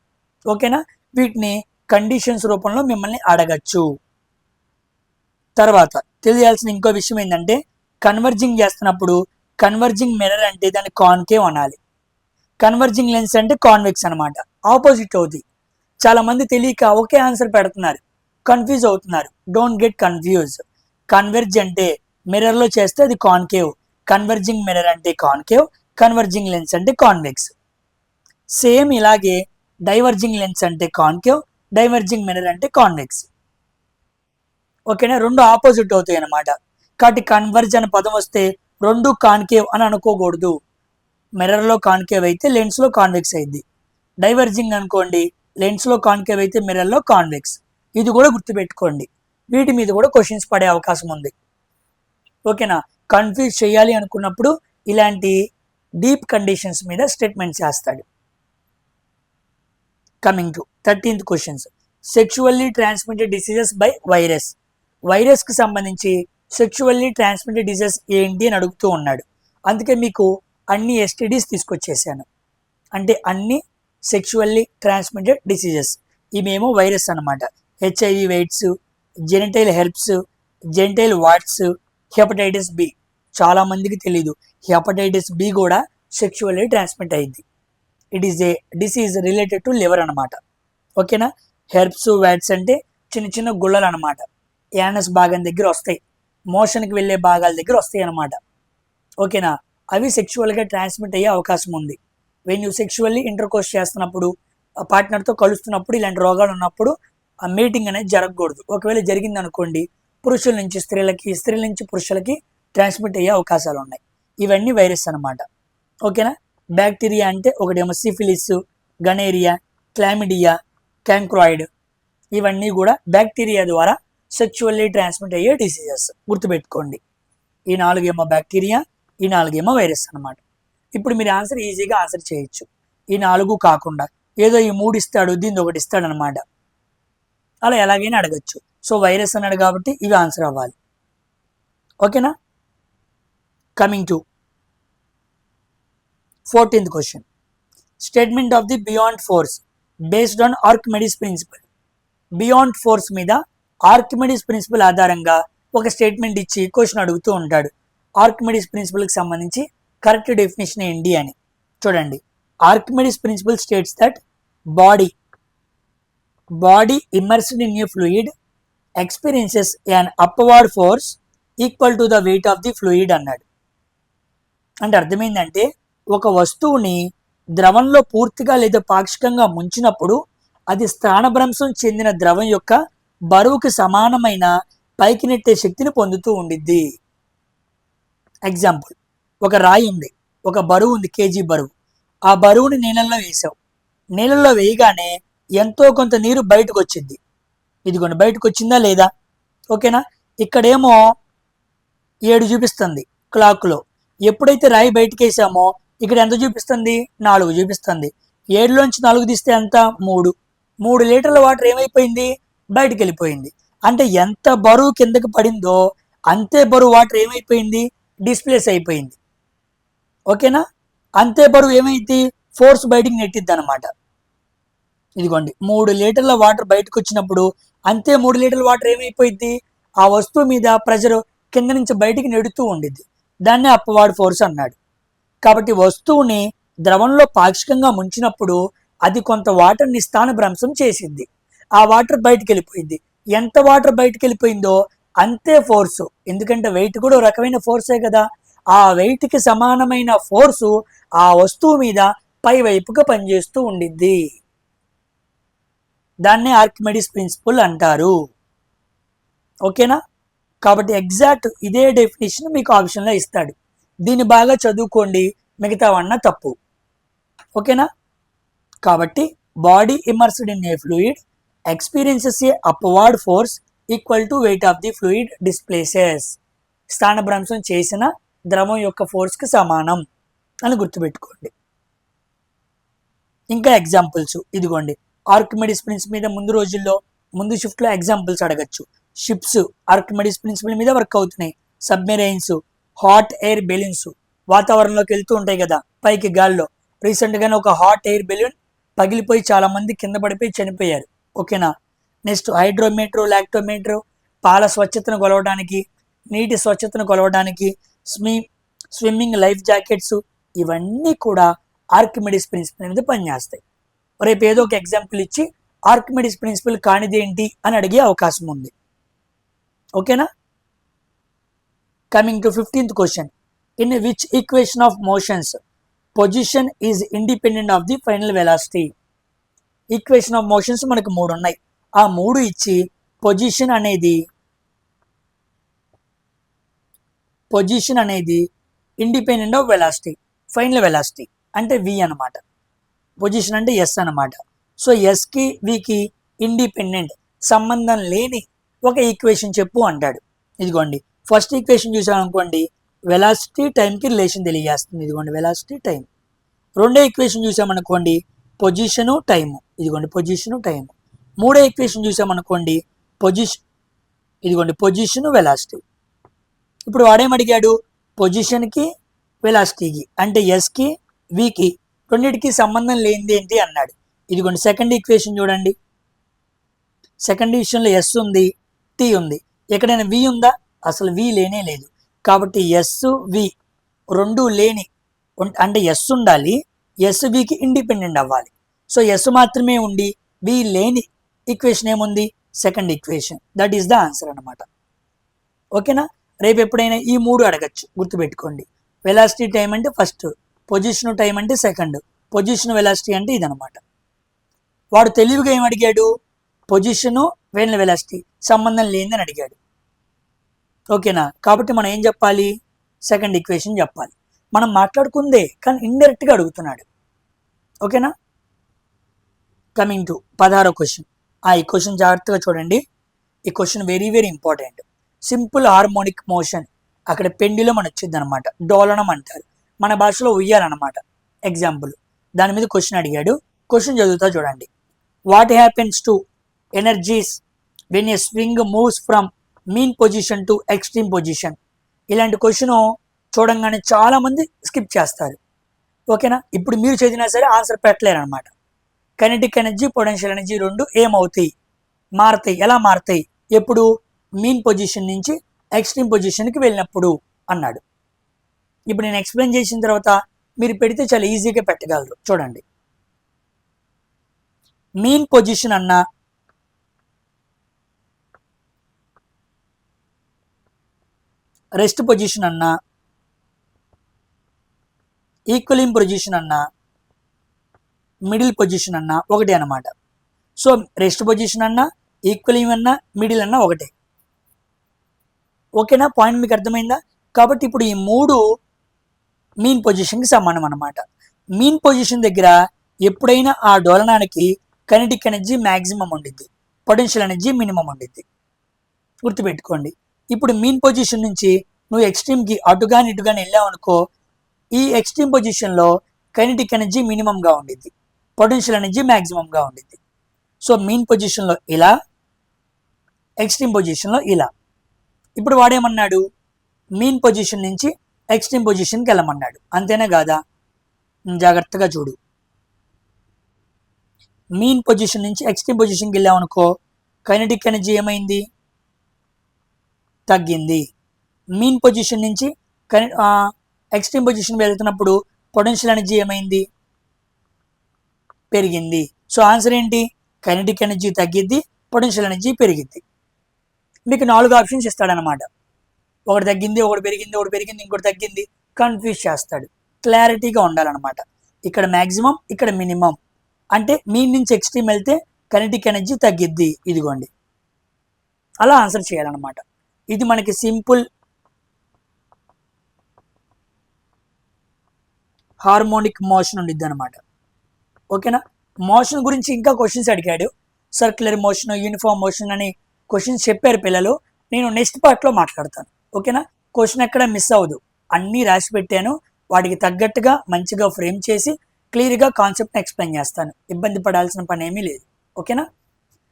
ఓకేనా? వీటిని కండిషన్స్ రూపంలో మిమ్మల్ని అడగచ్చు. తర్వాత తెలియాల్సిన ఇంకో విషయం ఏంటంటే, కన్వర్జింగ్ చేస్తున్నప్పుడు కన్వర్జింగ్ మిర్రర్ అంటే దాన్ని కాన్కేవ్ అనాలి, కన్వర్జింగ్ లెన్స్ అంటే కాన్వెక్స్ అనమాట. ఆపోజిట్ అవుతుంది. చాలా మంది తెలియక ఒకే ఆన్సర్ పెడుతున్నారు, కన్ఫ్యూజ్ అవుతున్నారు. Don't get confuse. కన్వర్జ్ అంటే మిర్రర్ లో చేస్తే అది కాన్కేవ్, కన్వర్జింగ్ మిర్రర్ అంటే కాన్కేవ్, కన్వర్జింగ్ లెన్స్ అంటే కాన్వెక్స్. సేమ్ ఇలాగే డైవర్జింగ్ లెన్స్ అంటే కాన్కేవ్, డైవర్జింగ్ మిర్రర్ అంటే కాన్వెక్స్. ఓకేనా, రెండు ఆపోజిట్ అవుతాయి అన్నమాట. కాబట్టి కన్వర్జ్ అనే పదం వస్తే రెండు కాన్కేవ్ అని అనుకోకూడదు. మిర్రర్లో కాన్కేవ్ అయితే లెన్స్లో కాన్వెక్స్ అయింది. డైవర్జింగ్ అనుకోండి, లెన్స్లో కాన్కేవ్ అయితే మిర్రర్లో కాన్వెక్స్. ఇది కూడా గుర్తుపెట్టుకోండి. వీటి మీద కూడా క్వశ్చన్స్ పడే అవకాశం ఉంది. ఓకేనా, కన్ఫ్యూజ్ చేయాలి అనుకున్నప్పుడు ఇలాంటి డీప్ కండిషన్స్ మీద స్టేట్మెంట్ చేస్తాడు. Coming to 13th questions. Sexually transmitted diseases by virus. వైరస్కి సంబంధించి సెక్షువల్లీ ట్రాన్స్మిటెడ్ డిసీజెస్ ఏంటి అని అడుగుతూ ఉన్నాడు. అందుకే మీకు అన్ని ఎస్టీడీస్ తీసుకొచ్చేసాను. అంటే అన్ని సెక్షువల్లీ ట్రాన్స్మిటెడ్ డిసీజెస్. ఇవేమో వైరస్ అనమాట. HIV AIDS, genital herpes, genital warts, hepatitis B. చాలా మందికి తెలీదు, హెపటైటిస్ బి కూడా సెక్షువల్లీ ట్రాన్స్మిట్ అయింది. It is a disease related to liver అనమాట. ఓకేనా, హెర్ప్స్ వ్యాట్స్ అంటే చిన్న చిన్న గుళ్ళలు అనమాట. యానస్ భాగం దగ్గర వస్తాయి, మోషన్కి వెళ్ళే భాగాల దగ్గర వస్తాయి అనమాట. ఓకేనా, అవి సెక్షువల్గా ట్రాన్స్మిట్ అయ్యే అవకాశం ఉంది. వెన్ యూ సెక్షువల్లీ ఇంటర్కోర్స్ చేస్తున్నప్పుడు, పార్ట్నర్తో కలుస్తున్నప్పుడు, ఇలాంటి రోగాలు ఉన్నప్పుడు ఆ మీటింగ్ అనేది జరగకూడదు. ఒకవేళ జరిగింది అనుకోండి, పురుషుల నుంచి స్త్రీలకి, స్త్రీల నుంచి పురుషులకి ట్రాన్స్మిట్ అయ్యే అవకాశాలు ఉన్నాయి. ఇవన్నీ వైరస్ అనమాట. ఓకేనా, బ్యాక్టీరియా అంటే ఒకటేమో సిఫిలిస్, గనేరియా, క్లామిడియా, క్యాంక్రాయిడ్. ఇవన్నీ కూడా బ్యాక్టీరియా ద్వారా సెక్షువల్లీ ట్రాన్స్మిట్ అయ్యే డిసీజెస్. గుర్తుపెట్టుకోండి, ఈ 4 ఏమో బ్యాక్టీరియా, ఈ 4 ఏమో వైరస్ అనమాట. ఇప్పుడు మీరు ఆన్సర్ ఈజీగా ఆన్సర్ చేయొచ్చు. ఈ 4 కాకుండా ఏదో ఈ 3 ఇస్తాడు, దీన్ని ఒకటి ఇస్తాడు అనమాట. అలా ఎలాగైనా అడగచ్చు. సో వైరస్ అన్నాడు కాబట్టి ఇవి ఆన్సర్ అవ్వాలి. ఓకేనా, coming to 14th question. Statement of the buoyant force based on Archimedes principle. Buoyant force మీద ఆర్కిమెడిస్ ప్రిన్సిపల్ ఆధారంగా ఒక స్టేట్మెంట్ ఇచ్చి క్వశ్చన్ అడుగుతూ ఉంటాడు. ఆర్కిమెడిస్ ప్రిన్సిపల్కి సంబంధించి కరెక్ట్ డెఫినేషన్ ఏంటి అని చూడండి. Archimedes principle states that body immersed in a fluid experiences an upward force equal to the weight of the fluid అన్నాడు. అంటే అర్థమైందంటే, ఒక వస్తువుని ద్రవంలో పూర్తిగా లేదా పాక్షికంగా ముంచినప్పుడు అది స్థానభ్రంశం చెందిన ద్రవం యొక్క బరువుకి సమానమైన పైకి నెట్టే శక్తిని పొందుతూ ఉండిద్ది. ఎగ్జాంపుల్, ఒక రాయి ఉంది, ఒక బరువు ఉంది, కేజీ బరువు. ఆ బరువుని నీళ్ళల్లో వేసావు. నీళ్ళల్లో వేయగానే ఎంతో కొంత నీరు బయటకు వచ్చింది. ఇదిగోండి, బయటకు వచ్చిందా లేదా? ఓకేనా, ఇక్కడేమో 7 చూపిస్తుంది క్లాక్లో. ఎప్పుడైతే రాయి బయటకు వేసామో ఇక్కడ ఎంత చూపిస్తుంది? 4 చూపిస్తుంది. 7లోంచి 4 తీస్తే ఎంత? 3 లీటర్ల వాటర్ ఏమైపోయింది? బయటకు వెళ్ళిపోయింది. అంటే ఎంత బరువు కిందకి పడిందో అంతే బరువు వాటర్ ఏమైపోయింది? డిస్ప్లేస్ అయిపోయింది. ఓకేనా, అంతే బరువు ఏమైంది? ఫోర్స్ బయటికి నెట్టిద్ది అనమాట. ఇదిగోండి, 3 లీటర్ల వాటర్ బయటకు వచ్చినప్పుడు అంతే 3 లీటర్ల వాటర్ ఏమైపోయింది? ఆ వస్తువు మీద ప్రెషర్ కింద నుంచి బయటికి నెడుతూ ఉండిద్ది. దాన్నే అప్వర్డ్ ఫోర్స్ అన్నాడు. కాబట్టి వస్తువుని ద్రవంలో పాక్షికంగా ముంచినప్పుడు అది కొంత వాటర్ని స్థానభ్రంశం చేసింది. ఆ వాటర్ బయటకు వెళ్ళిపోయింది. ఎంత వాటర్ బయటకు వెళ్ళిపోయిందో అంతే ఫోర్సు, ఎందుకంటే వెయిట్ కూడా ఒక రకమైన ఫోర్సే కదా. ఆ వెయిట్కి సమానమైన ఫోర్సు ఆ వస్తువు మీద పై వైపుగా పనిచేస్తూ ఉండిద్ది. దాన్నే ఆర్కిమెడిస్ ప్రిన్సిపల్ అంటారు. ఓకేనా, కాబట్టి ఎగ్జాక్ట్ ఇదే డెఫినేషన్ మీకు ఆప్షన్లో ఇస్తాడు. దీన్ని బాగా చదువుకోండి, మిగతావన్నా తప్పు. ఓకేనా, కాబట్టి body immersed in a fluid experiences A upward force equal to wait of the fluid displaces. స్థానభ్రంశం చేసిన ద్రవం యొక్క ఫోర్స్కి సమానం అని గుర్తుపెట్టుకోండి. ఇంకా ఎగ్జాంపుల్స్ ఇదిగోండి. ఆర్కిమెడిస్ ప్రిన్సిపల్ మీద ముందు షిఫ్ట్లో ఎగ్జాంపుల్స్ అడగచ్చు. షిప్స్ ఆర్కిమెడిస్ ప్రిన్సిపల్ మీద వర్క్ అవుతున్నాయి. సబ్మెరైన్స్, హాట్ ఎయిర్ బెలూన్స్ వాతావరణంలోకి వెళ్తూ ఉంటాయి కదా పైకి గాల్లో. రీసెంట్గానే ఒక హాట్ ఎయిర్ బెలూన్ పగిలిపోయి చాలా మంది కింద పడిపోయి చనిపోయారు. ఓకేనా, నెక్స్ట్ హైడ్రోమీటర్, లాక్టోమీటర్ పాల స్వచ్ఛతను కొలవడానికి, నీటి స్వచ్ఛతను కొలవడానికి, స్విమ్మింగ్ లైఫ్ జాకెట్స్ ఇవన్నీ కూడా ఆర్కిమెడిస్ ప్రిన్సిపల్ మీద పనిచేస్తాయి. రేపు ఏదో ఒక ఎగ్జాంపుల్ ఇచ్చి ఆర్కిమెడిస్ ప్రిన్సిపల్ కానిదేంటి అని అడిగే అవకాశం ఉంది. ఓకేనా, coming to 15th question. In which equation of motions position is independent of the final velocity. Equation of motions మనకు 3 ఉన్నాయి. ఆ 3 ఇచ్చి పొజిషన్ అనేది independent of velocity, final velocity అంటే v అనమాట. పొజిషన్ అంటే ఎస్ అనమాట. సో ఎస్కి వికి ఇండిపెండెంట్, సంబంధం లేని ఒక ఈక్వేషన్ చెప్పు అంటాడు. ఇదిగోండి ఫస్ట్ ఈక్వేషన్ చూసామనుకోండి, వెలాసిటీ టైంకి రిలేషన్ తెలియజేస్తుంది. ఇదిగోండి వెలాసిటీ టైం. రెండో ఈక్వేషన్ చూసామనుకోండి, పొజిషను టైము. ఇదిగోండి పొజిషను టైము. మూడో ఈక్వేషన్ చూసామనుకోండి, పొజిషను వెలాసిటీ. ఇప్పుడు వాడేమడిగాడు, పొజిషన్కి వెలాసిటీకి అంటే ఎస్కి వికి రెండింటికి సంబంధం లేనిది ఏంటి అన్నాడు. ఇదిగోండి సెకండ్ ఈక్వేషన్ చూడండి. సెకండ్ ఈక్వేషన్లో ఎస్ ఉంది, టీ ఉంది. ఎక్కడైనా వి ఉందా? అసలు వి లేనే లేదు. కాబట్టి ఎస్ వి రెండు లేని అంటే ఎస్ ఉండాలి, ఎస్ వికి ఇండిపెండెంట్ అవ్వాలి. సో ఎస్ మాత్రమే ఉండి వి లేని ఈక్వేషన్ ఏముంది? Second equation. That is the answer అనమాట. ఓకేనా? రేపు ఎప్పుడైనా ఈ 3 అడగచ్చు, గుర్తుపెట్టుకోండి. వెలాసిటీ టైం అంటే ఫస్ట్, పొజిషన్ టైం అంటే సెకండ్, పొజిషన్ వెలాసిటీ అంటే ఇదనమాట. వాడు తెలివిగా ఏం అడిగాడు? పొజిషను ఫైనల్ వెలాసిటీ సంబంధం లేదని అడిగాడు. ఓకేనా? కాబట్టి మనం ఏం చెప్పాలి? సెకండ్ ఈక్వేషన్ చెప్పాలి. మనం మాట్లాడుకుందే కానీ ఇండైరెక్ట్గా అడుగుతున్నాడు. ఓకేనా? కమింగ్ టు 16వ క్వశ్చన్. ఈ క్వశ్చన్ జాగ్రత్తగా చూడండి. ఈ question very very important. Simple harmonic motion, అక్కడ పెండ్యులం అని వచ్చింది అనమాట, డోలనం అంటారు, మన భాషలో ఉయ్యాలన్నమాట. ఎగ్జాంపుల్, దాని మీద క్వశ్చన్ అడిగాడు. క్వశ్చన్ చదువుతా చూడండి. What happens to energies when a swing moves from mean position to extreme position? ఇలాంటి క్వశ్చన్ చూడంగానే చాలా మంది స్కిప్ చేస్తారు. ఓకేనా? ఇప్పుడు మీరు చదివినా సరే ఆన్సర్ పెట్టలేరు అనమాట. కైనెటిక్ ఎనర్జీ, పొటెన్షియల్ ఎనర్జీ రెండు ఏమవుతాయి? మారతాయి. ఎలా మారతాయి? ఎప్పుడు? మీన్ పొజిషన్ నుంచి ఎక్స్ట్రీమ్ పొజిషన్కి వెళ్ళినప్పుడు అన్నాడు. ఇప్పుడు నేను ఎక్స్ప్లెయిన్ చేసిన తర్వాత మీరు పెడితే చాలా ఈజీగా పెట్టగలరు. చూడండి, మీన్ పొజిషన్ అన్నా, రెస్ట్ పొజిషన్ అన్నా, ఈక్వలింగ్ పొజిషన్ అన్నా, మిడిల్ పొజిషన్ అన్నా ఒకటే అనమాట. సో రెస్ట్ పొజిషన్ అన్నా, ఈక్వలింగ్ అన్నా, మిడిల్ అన్నా ఒకటే. ఓకేనా? పాయింట్ మీకు అర్థమైందా? కాబట్టి ఇప్పుడు ఈ 3 మీన్ పొజిషన్కి సమానం అనమాట. మీన్ పొజిషన్ దగ్గర ఎప్పుడైనా ఆ డోలనానికి కైనెటిక్ ఎనర్జీ మ్యాక్సిమం ఉండిద్ది, పొటెన్షియల్ ఎనర్జీ మినిమం ఉండిద్ది. గుర్తుపెట్టుకోండి. ఇప్పుడు మీన్ పొజిషన్ నుంచి నువ్వు ఎక్స్ట్రీమ్కి అటుగాని ఇటుగాని వెళ్ళావు అనుకో, ఈ ఎక్స్ట్రీమ్ పొజిషన్లో కైనెటిక్ ఎనర్జీ మినిమంగా ఉండిద్ది, పొటెన్షియల్ ఎనర్జీ మ్యాక్సిమంగా ఉండిద్ది. సో మీన్ పొజిషన్లో ఇలా, ఎక్స్ట్రీమ్ పొజిషన్లో ఇలా. ఇప్పుడు వాడేమన్నాడు? మీన్ పొజిషన్ నుంచి ఎక్స్ట్రీమ్ పొజిషన్కి వెళ్ళమన్నాడు. అంతేనా కాదా? జాగ్రత్తగా చూడు. మీన్ పొజిషన్ నుంచి ఎక్స్ట్రీమ్ పొజిషన్కి వెళ్ళామనుకో, కైనెటిక్ ఎనర్జీ ఏమైంది? తగ్గింది. మీన్ పొజిషన్ నుంచి ఎక్స్ట్రీమ్ పొజిషన్ వెళ్తున్నప్పుడు పొటెన్షియల్ ఎనర్జీ ఏమైంది? పెరిగింది. సో ఆన్సర్ ఏంటి? కైనెటిక్ ఎనర్జీ తగ్గిద్ది, పొటెన్షియల్ ఎనర్జీ పెరిగిద్ది. మీకు 4 ఆప్షన్స్ ఇస్తాడనమాట. ఒకటి తగ్గింది, ఒకటి పెరిగింది, ఒకటి పెరిగింది, ఇంకోటి తగ్గింది. కన్ఫ్యూజ్ చేస్తాడు. క్లారిటీగా ఉండాలన్నమాట. ఇక్కడ మ్యాక్సిమం, ఇక్కడ మినిమం. అంటే మీన్ నుంచి ఎక్స్ట్రీమ్ వెళ్తే కైనెటిక్ ఎనర్జీ తగ్గిద్ది. ఇదిగోండి, అలా ఆన్సర్ చేయాలన్నమాట. ఇది మనకి సింపుల్ హార్మోనిక్ మోషన్ ఉండిద్ది అనమాట. ఓకేనా? మోషన్ గురించి ఇంకా క్వశ్చన్స్ అడిగాడు. సర్క్యులర్ మోషన్, యూనిఫామ్ మోషన్ అని క్వశ్చన్స్ చెప్పారు పిల్లలు. నేను నెక్స్ట్ పార్ట్లో మాట్లాడతాను. ఓకేనా? క్వశ్చన్ ఎక్కడ మిస్ అవ్వదు, అన్నీ రాసి పెట్టాను. వాటికి తగ్గట్టుగా మంచిగా ఫ్రేమ్ చేసి క్లియర్గా కాన్సెప్ట్ని ఎక్స్ప్లెయిన్ చేస్తాను. ఇబ్బంది పడాల్సిన పని ఏమీ లేదు. ఓకేనా?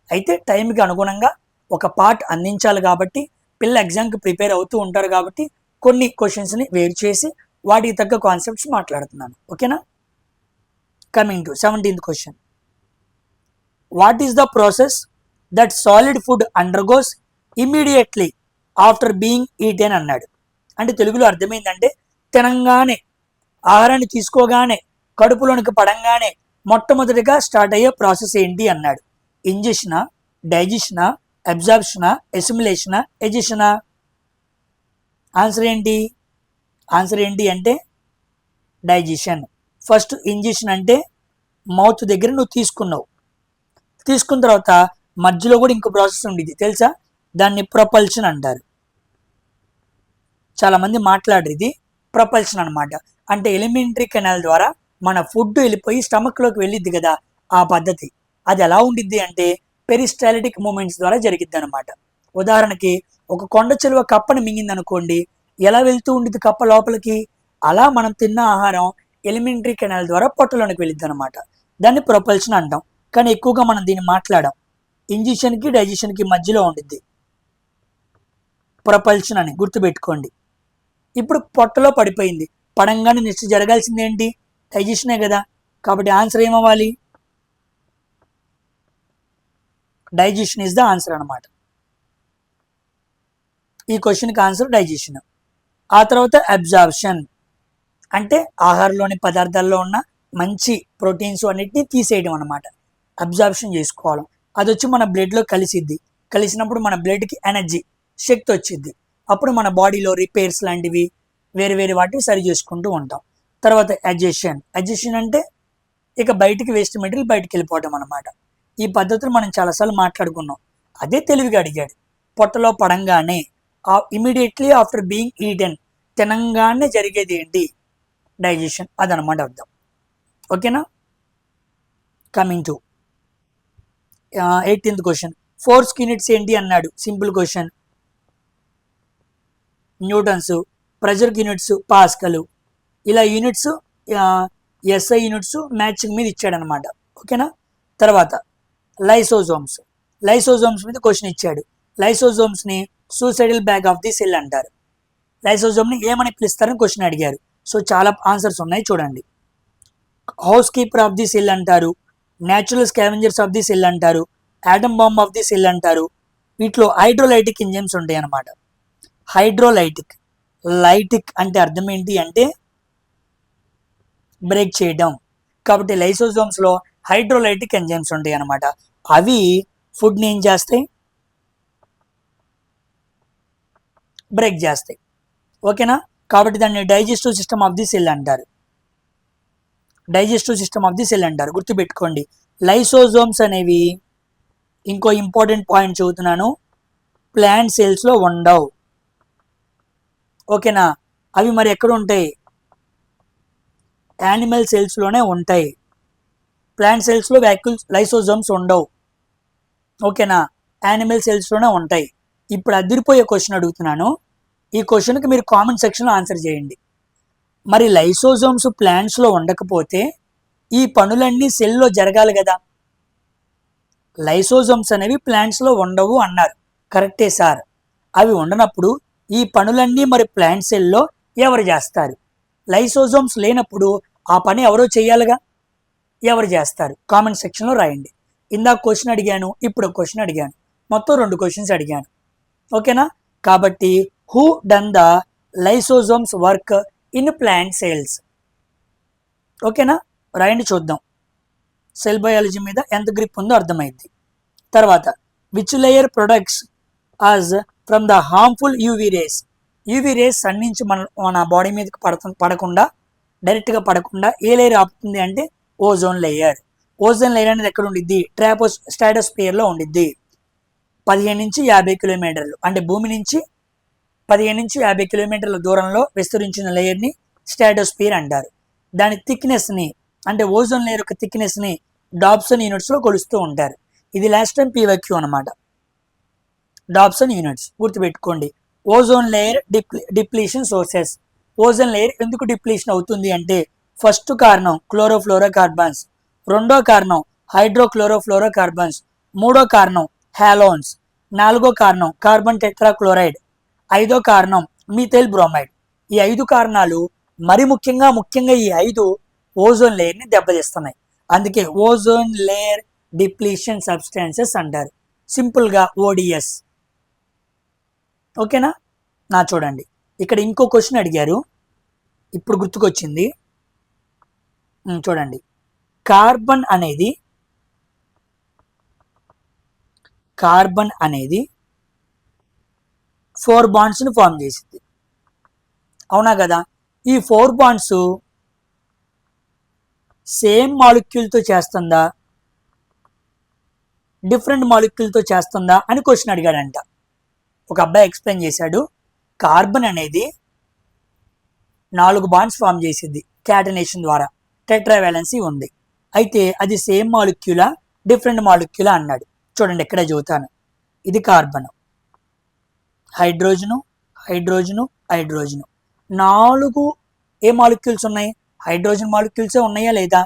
అయితే టైంకి అనుగుణంగా ఒక పార్ట్ అందించాలి కాబట్టి, పిల్లలు ఎగ్జామ్కి ప్రిపేర్ అవుతూ ఉంటారు కాబట్టి కొన్ని క్వశ్చన్స్ని వేరు చేసి వాటికి తగ్గ కాన్సెప్ట్స్ మాట్లాడుతున్నాను. ఓకేనా? Coming to 17th question. What is the process that solid food undergoes immediately after being eaten అన్నాడు. అంటే తెలుగులో అర్థమైందంటే, తినంగానే, ఆహారాన్ని తీసుకోగానే, కడుపులోనికి పడంగానే మొట్టమొదటిగా స్టార్ట్ అయ్యే ప్రాసెస్ ఏంటి అన్నాడు. ఇంజెషనా, డైజెషనా, అబ్జార్ప్షనా, ఎసిమిలేషనా, ఎజెషనా? ఆన్సర్ ఏంటి? ఆన్సర్ ఏంటి అంటే డైజెషన్. ఫస్ట్ ఇంజెషన్ అంటే మౌత్ దగ్గర నువ్వు తీసుకున్నావు, తీసుకున్న తర్వాత మధ్యలో కూడా ఇంకో ప్రాసెస్ ఉండేది తెలుసా, దాన్ని ప్రొపల్షన్ అంటారు. చాలా మంది మాట్లాడరు, ఇది ప్రొపల్షన్ అనమాట. అంటే ఎలిమెంటరీ కెనాల్ ద్వారా మన ఫుడ్ వెళ్ళిపోయి స్టమక్లోకి వెళ్ళిద్ది కదా, ఆ పద్ధతి. అది ఎలా ఉండిద్ది అంటే పెరిస్టాలిటిక్ మూమెంట్స్ ద్వారా జరిగిద్ది అనమాట. ఉదాహరణకి ఒక కొండ చిలువ కప్పని మింగింది అనుకోండి, ఎలా వెళ్తూ ఉండిద్ది కప్ప లోపలికి, అలా మనం తిన్న ఆహారం ఎలిమెంటరీ కెనాల్ ద్వారా పొట్టలోనికి వెళ్ళిద్ది అనమాట. దాన్ని ప్రొపల్షన్ అంటాం. కానీ ఎక్కువగా మనం దీన్ని మాట్లాడాం. ఇంజెషన్కి డైజెషన్కి మధ్యలో ఉండిద్ది ప్రొపల్షన్ అని గుర్తుపెట్టుకోండి. ఇప్పుడు పొట్టలో పడిపోయింది, పడంగానే నెక్స్ట్ జరగాల్సింది ఏంటి, డైజెషనే కదా. కాబట్టి ఆన్సర్ ఏమవ్వాలి, డైజెషన్ ఇస్ ద ఆన్సర్ అనమాట. ఈ క్వశ్చన్కి ఆన్సర్ డైజెషన్. ఆ తర్వాత అబ్జార్ప్షన్ అంటే ఆహారంలోని పదార్థాల్లో ఉన్న మంచి ప్రోటీన్స్ అన్నిటిని తీసేయడం అనమాట. అబ్జార్ప్షన్ చేసుకోవడం, అది వచ్చి మన బ్లడ్లో కలిసిద్ది. కలిసినప్పుడు మన బ్లడ్కి ఎనర్జీ, శక్తి వచ్చిద్ది. అప్పుడు మన బాడీలో రిపేర్స్ లాంటివి వేరే వేరే వాటిని సరి చేసుకుంటూ ఉంటాం. తర్వాత అడ్జెషన్. అడ్జెషన్ అంటే ఇక బయటికి వేస్ట్ మెటీరియల్ బయటికి వెళ్ళిపోవడం అనమాట. ఈ పద్ధతులు మనం చాలాసార్లు మాట్లాడుకున్నాం. అదే తెలివిగా అడిగాడు. పొట్టలో పడంగానే ఇమీడియట్లీ ఆఫ్టర్ బీయింగ్ ఈటెన్, తినంగానే జరిగేది ఏంటి, డైజెషన్. అదనమాట అర్థం. ఓకేనా. Coming to 18th question. Force units ఏంటి అన్నాడు. Simple question. Newtons, pressure units pascal, ఇలా యూనిట్స్ ఎస్ఐ యూనిట్స్ మ్యాచింగ్ మీద ఇచ్చాడనమాట. ఓకేనా. తర్వాత లైసోజోమ్స్. లైసోజోమ్స్ మీద క్వశ్చన్ ఇచ్చాడు. లైసోజోమ్స్ని suicidal bag of the cell అంటారు. లైసోజోమ్ని ఏమని పిలుస్తారని క్వశ్చన్ అడిగారు. సో చాలా ఆన్సర్స్ ఉన్నాయి చూడండి. House keeper of the cell అంటారు, natural scavengers of the cell అంటారు, atom bomb of the cell అంటారు. వీటిలో హైడ్రోలైటిక్ ఎంజైమ్స్ ఉంటాయి అన్నమాట. హైడ్రోలైటిక్, లైటిక్ అంటే అర్థం ఏంటి అంటే బ్రేక్ చేయడం. కాబట్టి లైసోజోమ్స్లో హైడ్రోలైటిక్ ఎంజైమ్స్ ఉంటాయి అన్నమాట. అవి ఫుడ్ని ఏం చేస్తాయి, బ్రేక్ చేస్తాయి. ఓకేనా. కాబట్టి దాన్ని digestive system of the cell అంటారు. Digestive system of the cell అంటారు, గుర్తుపెట్టుకోండి. లైసోజోమ్స్ అనేవి ఇంకో ఇంపార్టెంట్ పాయింట్ చెబుతున్నాను, ప్లాంట్ సెల్స్లో ఉండవు. ఓకేనా. అవి మరి ఎక్కడ ఉంటాయి, యానిమల్ సెల్స్లోనే ఉంటాయి. ప్లాంట్ సెల్స్లో లైసోజోమ్స్ ఉండవు. ఓకేనా. యానిమల్ సెల్స్లోనే ఉంటాయి. ఇప్పుడు అదిరిపోయే క్వశ్చన్ అడుగుతున్నాను. ఈ క్వశ్చన్కి మీరు కామెంట్ సెక్షన్లో ఆన్సర్ చేయండి. మరి లైసోజోమ్స్ ప్లాంట్స్లో ఉండకపోతే ఈ పనులన్నీ సెల్లో జరగాలి కదా. లైసోజోమ్స్ అనేవి ప్లాంట్స్లో ఉండవు అన్నారు, కరెక్టే సార్. అవి ఉండనప్పుడు ఈ పనులన్నీ మరి ప్లాంట్ సెల్లో ఎవరు చేస్తారు. లైసోజోమ్స్ లేనప్పుడు ఆ పని ఎవరో చేయాలిగా, ఎవరు చేస్తారు, కామెంట్ సెక్షన్లో రాయండి. ఇందాక క్వశ్చన్ అడిగాను, ఇప్పుడు క్వశ్చన్ అడిగాను, మొత్తం 2 క్వశ్చన్స్ అడిగాను. ఓకేనా. కాబట్టి who done the lysosomes work in plant cells. ఓకేనా. రాయండి చూద్దాం, సెల్ బయాలజీ మీద ఎంత గ్రిప్ ఉందో అర్థమైంది. తర్వాత which layer protects us from the harmful UV rays. UV rays sun నుంచి మన బాడీ మీదకి పడకుండా, డైరెక్ట్గా పడకుండా ఏ లేయర్ ఆపుతుంది అంటే ఓజోన్ లేయర్. ఓజోన్ లేయర్ అనేది ఎక్కడ ఉండిద్ది, స్ట్రాటోస్ఫియర్లో ఉండిద్ది. 15 నుంచి 50 కిలోమీటర్లు అంటే భూమి నుంచి 15 నుంచి 50 కిలోమీటర్ల దూరంలో విస్తరించిన లేయర్ని స్ట్రాటోస్ఫియర్ అంటారు. దాని థిక్నెస్ని అంటే ఓజోన్ లేయర్ యొక్క థిక్నెస్ని డాబ్సన్ యూనిట్స్లో కొలుస్తూ ఉంటారు. ఇది లాస్ట్ టైం పీవైక్యూ అనమాట. డాబ్సన్ యూనిట్స్ గుర్తుపెట్టుకోండి. Ozone layer depletion sources. Ozone layer ఎందుకు డిప్లీషన్ అవుతుంది అంటే ఫస్ట్ కారణం క్లోరోఫ్లోరోకార్బన్స్, రెండో కారణం హైడ్రోక్లోరోఫ్లోరోకార్బన్స్, మూడో కారణం హ్యాలోన్స్, నాలుగో కారణం కార్బన్ టెట్రాక్లోరైడ్, ఐదో కారణం మీథైల్ బ్రోమైడ్. ఈ 5 కారణాలు మరి ముఖ్యంగా ఈ 5 ఓజోన్ లేయర్ని దెబ్బతీస్తున్నాయి. అందుకే ఓజోన్ లేయర్ డిప్లీషన్ సబ్స్టాన్సెస్ అంటారు, సింపుల్గా ఓడిఎస్. ఓకేనా. నా చూడండి, ఇక్కడ ఇంకో క్వశ్చన్ అడిగారు, ఇప్పుడు గుర్తుకొచ్చింది. చూడండి, కార్బన్ అనేది 4 బాండ్స్ని ఫామ్ చేసింది, అవునా కదా. ఈ 4 బాండ్స్ సేమ్ మాలిక్యూల్తో చేస్తుందా, డిఫరెంట్ మాలిక్యూల్తో చేస్తుందా అని క్వశ్చన్ అడిగాడంట. ఒక అబ్బాయి ఎక్స్ప్లెయిన్ చేశాడు, కార్బన్ అనేది 4 బాండ్స్ ఫామ్ చేసింది క్యాటనేషన్ ద్వారా, టెట్రావాలెన్సీ ఉంది. అయితే అది సేమ్ మాలిక్యూలా డిఫరెంట్ మాలిక్యూలా అన్నాడు. చూడండి ఇక్కడే చెబుతాను. ఇది కార్బన్, హైడ్రోజను, హైడ్రోజను, హైడ్రోజను, 4 ఏ మాలిక్యూల్స్ ఉన్నాయి, హైడ్రోజన్ మాలిక్యూల్సే ఉన్నాయా లేదా?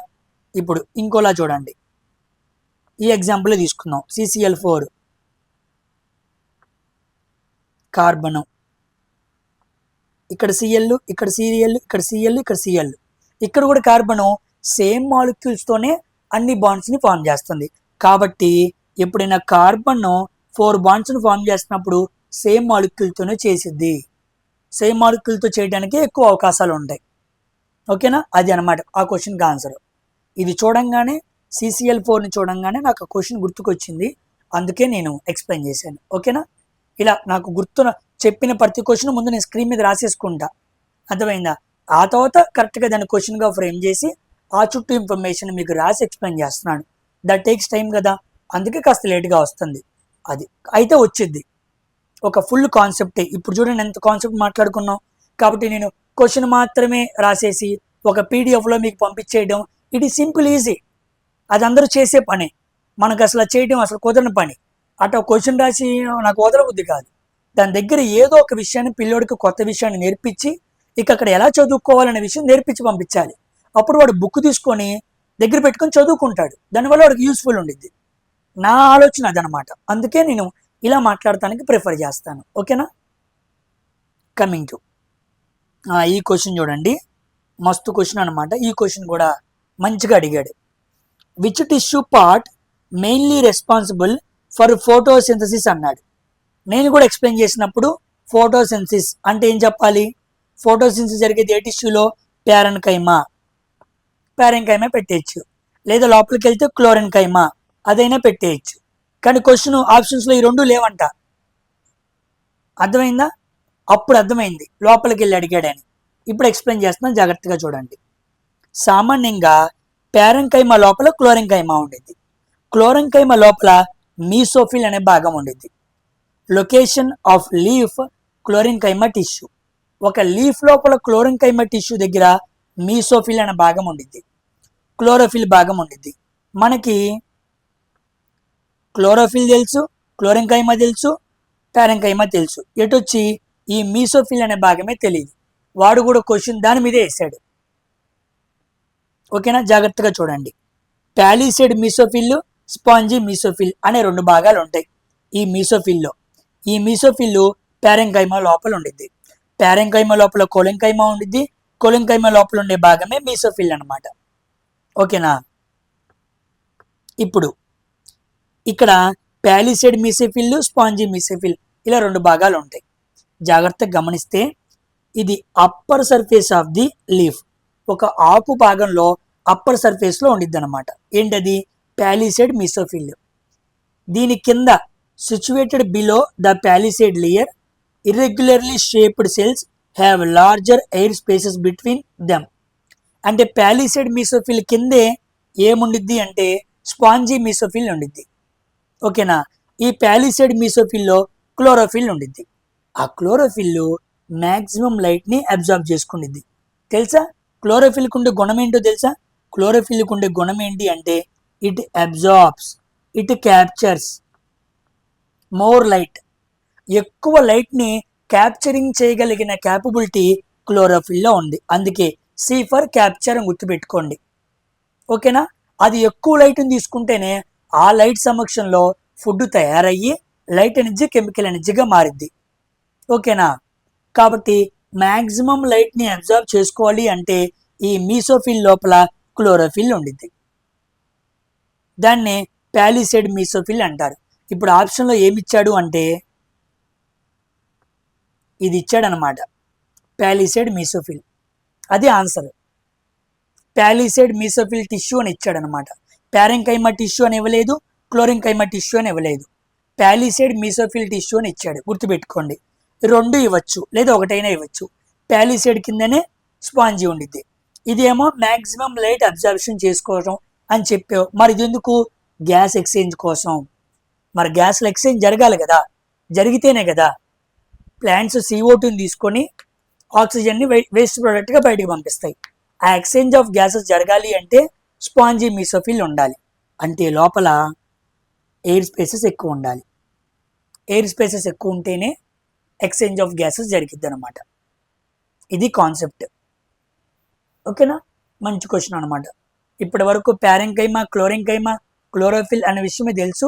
ఇప్పుడు ఇంకోలా చూడండి, ఈ ఎగ్జాంపుల్ తీసుకుందాం. CCl4 కార్బను, ఇక్కడ Cl, ఇక్కడ Cl, ఇక్కడ Cl, ఇక్కడ Cl, ఇక్కడ కూడా కార్బను సేమ్ మాలిక్యూల్స్తోనే అన్ని బాండ్స్ని ఫామ్ చేస్తుంది. కాబట్టి ఎప్పుడైనా కార్బన్ 4 బాండ్స్ని ఫామ్ చేస్తున్నప్పుడు సేమ్ మాలిక్యూల్తోనే చేసిద్ది. సేమ్ మాలిక్యూల్తో చేయడానికి ఎక్కువ అవకాశాలు ఉంటాయి. ఓకేనా? అది అనమాట ఆ క్వశ్చన్కి ఆన్సర్. ఇది చూడంగానే CCl4ని చూడంగానే నాకు ఆ క్వశ్చన్ గుర్తుకొచ్చింది, అందుకే నేను ఎక్స్ప్లెయిన్ చేశాను. ఓకేనా? ఇలా నాకు చెప్పిన ప్రతి క్వశ్చన్ ముందు నేను స్క్రీన్ మీద రాసేసుకుంటా, అర్థమైందా? ఆ తర్వాత కరెక్ట్గా దాన్ని క్వశ్చన్గా ఫ్రేమ్ చేసి ఆ చుట్టూ ఇన్ఫర్మేషన్ మీకు రాసి ఎక్స్ప్లెయిన్ చేస్తున్నాను. దట్ టేక్స్ టైం కదా, అందుకే కాస్త లేట్గా వస్తుంది. అది అయితే వచ్చింది ఒక ఫుల్ కాన్సెప్టే. ఇప్పుడు చూడండి ఎంత కాన్సెప్ట్ మాట్లాడుకున్నాం. కాబట్టి నేను క్వశ్చన్ మాత్రమే రాసేసి ఒక పీడిఎఫ్లో మీకు పంపించేయడం, ఇట్ ఈస్ సింపుల్, ఈజీ. అది అందరూ చేసే పని, మనకు అసలు చేయడం అసలు కుదరని పని. అట్లా క్వశ్చన్ రాసి నాకు వదలబుద్ధి కాదు. దాని దగ్గర ఏదో ఒక విషయాన్ని, పిల్లోడికి కొత్త విషయాన్ని నేర్పించి ఇక అక్కడ ఎలా చదువుకోవాలనే విషయం నేర్పించి పంపించాలి. అప్పుడు వాడు బుక్ తీసుకొని దగ్గర పెట్టుకొని చదువుకుంటాడు, దానివల్ల వాడికి యూస్ఫుల్ ఉండిద్ది. నా ఆలోచన అదనమాట. అందుకే నేను ఇలా మాట్లాడటానికి ప్రిఫర్ చేస్తాను. ఓకేనా? కమింగ్ టు ఈ క్వశ్చన్ చూడండి, మస్తు క్వశ్చన్ అనమాట. ఈ క్వశ్చన్ కూడా మంచిగా అడిగాడు. Which tissue part mainly responsible for photosynthesis అన్నాడు. నేను కూడా ఎక్స్ప్లెయిన్ చేసినప్పుడు ఫోటోసింథసిస్ అంటే ఏం చెప్పాలి? ఫోటోసింథసిస్ జరిగేది ఏ టిష్యూలో? ప్యారెన్కైమా పెట్టేయచ్చు, లేదా లోపలికి వెళ్తే క్లోరెన్కైమా అదైనా పెట్టేయచ్చు. కానీ క్వశ్చన్ ఆప్షన్స్లో ఈ రెండు లేవంట. అర్థమైందా? అప్పుడు అర్థమైంది లోపలికి వెళ్ళి అడిగాడని. ఇప్పుడు ఎక్స్ప్లెయిన్ చేస్తున్నాను, జాగ్రత్తగా చూడండి. సామాన్యంగా ప్యారెన్కైమా లోపల క్లోరెన్కైమా ఉండిద్ది, క్లోరెన్కైమా లోపల మీసోఫిల్ అనే భాగం ఉండిద్ది. Location of leaf chlorenchyma tissue. ఒక లీఫ్ లోపల క్లోరెన్కైమా టిష్యూ దగ్గర మీసోఫిల్ అనే భాగం ఉండిద్ది, క్లోరోఫిల్ భాగం ఉండిద్ది. మనకి క్లోరోఫిల్ తెలుసు, క్లోరెన్కైమా తెలుసు, ప్యారెన్కైమా తెలుసు. ఎటొచ్చి ఈ మీసోఫిల్ అనే భాగమే తెలియదు. వాడు కూడా క్వశ్చన్ దాని మీదే వేసాడు. ఓకేనా? జాగ్రత్తగా చూడండి. ప్యాలిసేడ్ మీసోఫిల్, స్పాంజీ మీసోఫిల్ అనే 2 భాగాలు ఉంటాయి ఈ మీసోఫిల్లో. ఈ మీసోఫిల్ ప్యారెన్కైమా లోపల ఉండిద్ది. ప్యారెన్కైమా లోపల కోలెన్కైమా ఉండిద్ది. కోలెన్కైమా లోపల ఉండే భాగమే మీసోఫిల్ అనమాట. ఓకేనా? ఇప్పుడు ఇక్కడ ప్యాలిసేడ్ మీసోఫిల్, స్పాంజీ మీసోఫిల్ ఇలా 2 భాగాలు ఉంటాయి. జాగ్రత్తగా గమనిస్తే ఇది upper surface of the leaf, ఒక ఆకు భాగంలో అప్పర్ సర్ఫేస్లో ఉండిద్ది అనమాట. ఏంటది? Palisade mesophyll. దీని కింద situated below the palisade layer, irregularly shaped cells have larger air spaces between them. అంటే ప్యాలిసేడ్ మీసోఫిల్ కిందే ఏముండిద్ది అంటే స్పాంజీ మీసోఫిల్ ఉండిద్ది. ఓకేనా? ఈ ప్యాలిసేడ్ మీసోఫిల్లో క్లోరోఫిల్ ఉండిద్ది. ఆ క్లోరోఫిల్ మ్యాక్సిమం లైట్ని అబ్జార్బ్ చేసుకుండిద్ది. తెలుసా క్లోరోఫిల్కి ఉండే గుణం ఏంటో తెలుసా? క్లోరోఫిల్కి ఉండే గుణం ఏంటి అంటే it absorbs, it captures more light. ఎక్కువ లైట్ని క్యాప్చరింగ్ చేయగలిగిన క్యాపబిలిటీ క్లోరోఫిల్లో ఉంది. అందుకే సి ఫర్ క్యాప్చర్ అని గుర్తుపెట్టుకోండి. ఓకేనా? అది ఎక్కువ లైట్ని తీసుకుంటేనే ఆ లైట్ సమక్షంలో ఫుడ్ తయారయ్యి లైట్ ఎనర్జీ కెమికల్ ఎనర్జీగా మారిద్ది. ఓకేనా? కాబట్టి మ్యాక్సిమం లైట్ని అబ్జర్వ్ చేసుకోవాలి అంటే ఈ మీసోఫిల్ లోపల క్లోరోఫిల్ ఉండిద్ది. దాన్ని ప్యాలిసేడ్ మీసోఫిల్ అంటారు. ఇప్పుడు ఆప్షన్లో ఏమి ఇచ్చాడు అంటే ఇది ఇచ్చాడనమాట, ప్యాలిసేడ్ మీసోఫిల్. అది ఆన్సర్. ప్యాలిసేడ్ మీసోఫిల్ టిష్యూ అని ఇచ్చాడనమాట. ప్యారెన్కైమా టిష్యూ అని ఇవ్వలేదు, క్లోరెన్కైమా టిష్యూ అని ఇవ్వలేదు. ప్యాలిసేడ్ మీసోఫిల్ టిష్యూ అని ఇచ్చాడు. గుర్తుపెట్టుకోండి, 2 ఇవ్వచ్చు లేదా ఒకటైనా ఇవ్వచ్చు. ప్యాలిసేడ్ కిందనే స్పాంజీ ఉండిద్ది. ఇదేమో మ్యాక్సిమం లైట్ అబ్జర్ప్షన్ చేసుకోవడం అని చెప్పావు. మరి ఇది ఎందుకు? గ్యాస్ ఎక్స్చేంజ్ కోసం. మరి గ్యాస్ల ఎక్స్చేంజ్ జరగాలి కదా, జరిగితేనే కదా ప్లాంట్స్ CO2ని తీసుకొని ఆక్సిజన్ని వేస్ట్ ప్రోడక్ట్గా బయటకు పంపిస్తాయి. ఆ ఎక్స్చేంజ్ ఆఫ్ గ్యాసెస్ జరగాలి అంటే స్పాంజీ మీసోఫిల్ ఉండాలి. అంటే లోపల ఎయిర్ స్పేసెస్ ఎక్కువ ఉండాలి. ఎయిర్ స్పేసెస్ ఎక్కువ ఉంటేనే ఎక్స్చేంజ్ ఆఫ్ గ్యాసెస్ జరిగిద్ది అనమాట. ఇది కాన్సెప్ట్. ఓకేనా? మంచి క్వశ్చన్ అనమాట. ఇప్పటి వరకు ప్యారెంకైమా, క్లోరెంకైమా, క్లోరోఫిల్ అనే విషయమే తెలుసు.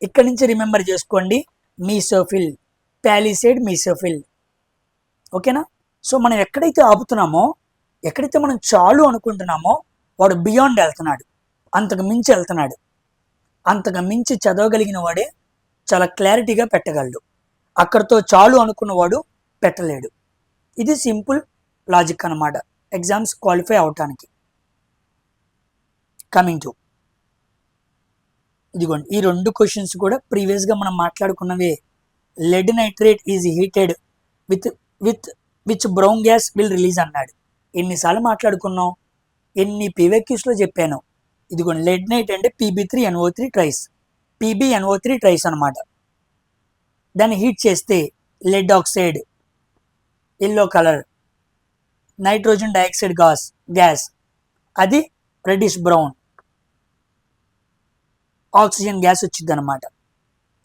ఇక్కడి నుంచి రిమెంబర్ చేసుకోండి, మీసోఫిల్, ప్యాలిసేడ్, మీసోఫిల్. ఓకేనా? సో మనం ఎక్కడైతే ఆపుతున్నామో, ఎక్కడైతే మనం చాలు అనుకుంటున్నామో వాడు బియాండ్ వెళ్తున్నాడు, అంతకు మించి వెళ్తున్నాడు. అంతకు మించి చదవగలిగిన వాడే చాలా క్లారిటీగా పెట్టగలడు. అక్కడితో చాలు అనుకున్నవాడు పెట్టలేడు. ఇది సింపుల్ లాజిక్ అనమాట ఎగ్జామ్స్ క్వాలిఫై అవటానికి. కమింగ్ టు ఇదిగోండి, ఈ 2 క్వశ్చన్స్ కూడా ప్రీవియస్గా మనం మాట్లాడుకున్నవే. Lead nitrate is heated with which brown gas will release అన్నాడు. ఎన్నిసార్లు మాట్లాడుకున్నాం, ఎన్ని PVQsలో చెప్పాను. ఇదిగోండి, లెడ్ నైట్ అంటే Pb3NO3 ట్రైస్, PbNO3 ట్రైస్ అనమాట. దాన్ని హీట్ చేస్తే lead oxide yellow colour, nitrogen dioxide gas అది రెడ్డిష్ బ్రౌన్, ఆక్సిజన్ గ్యాస్ వచ్చింది అనమాట.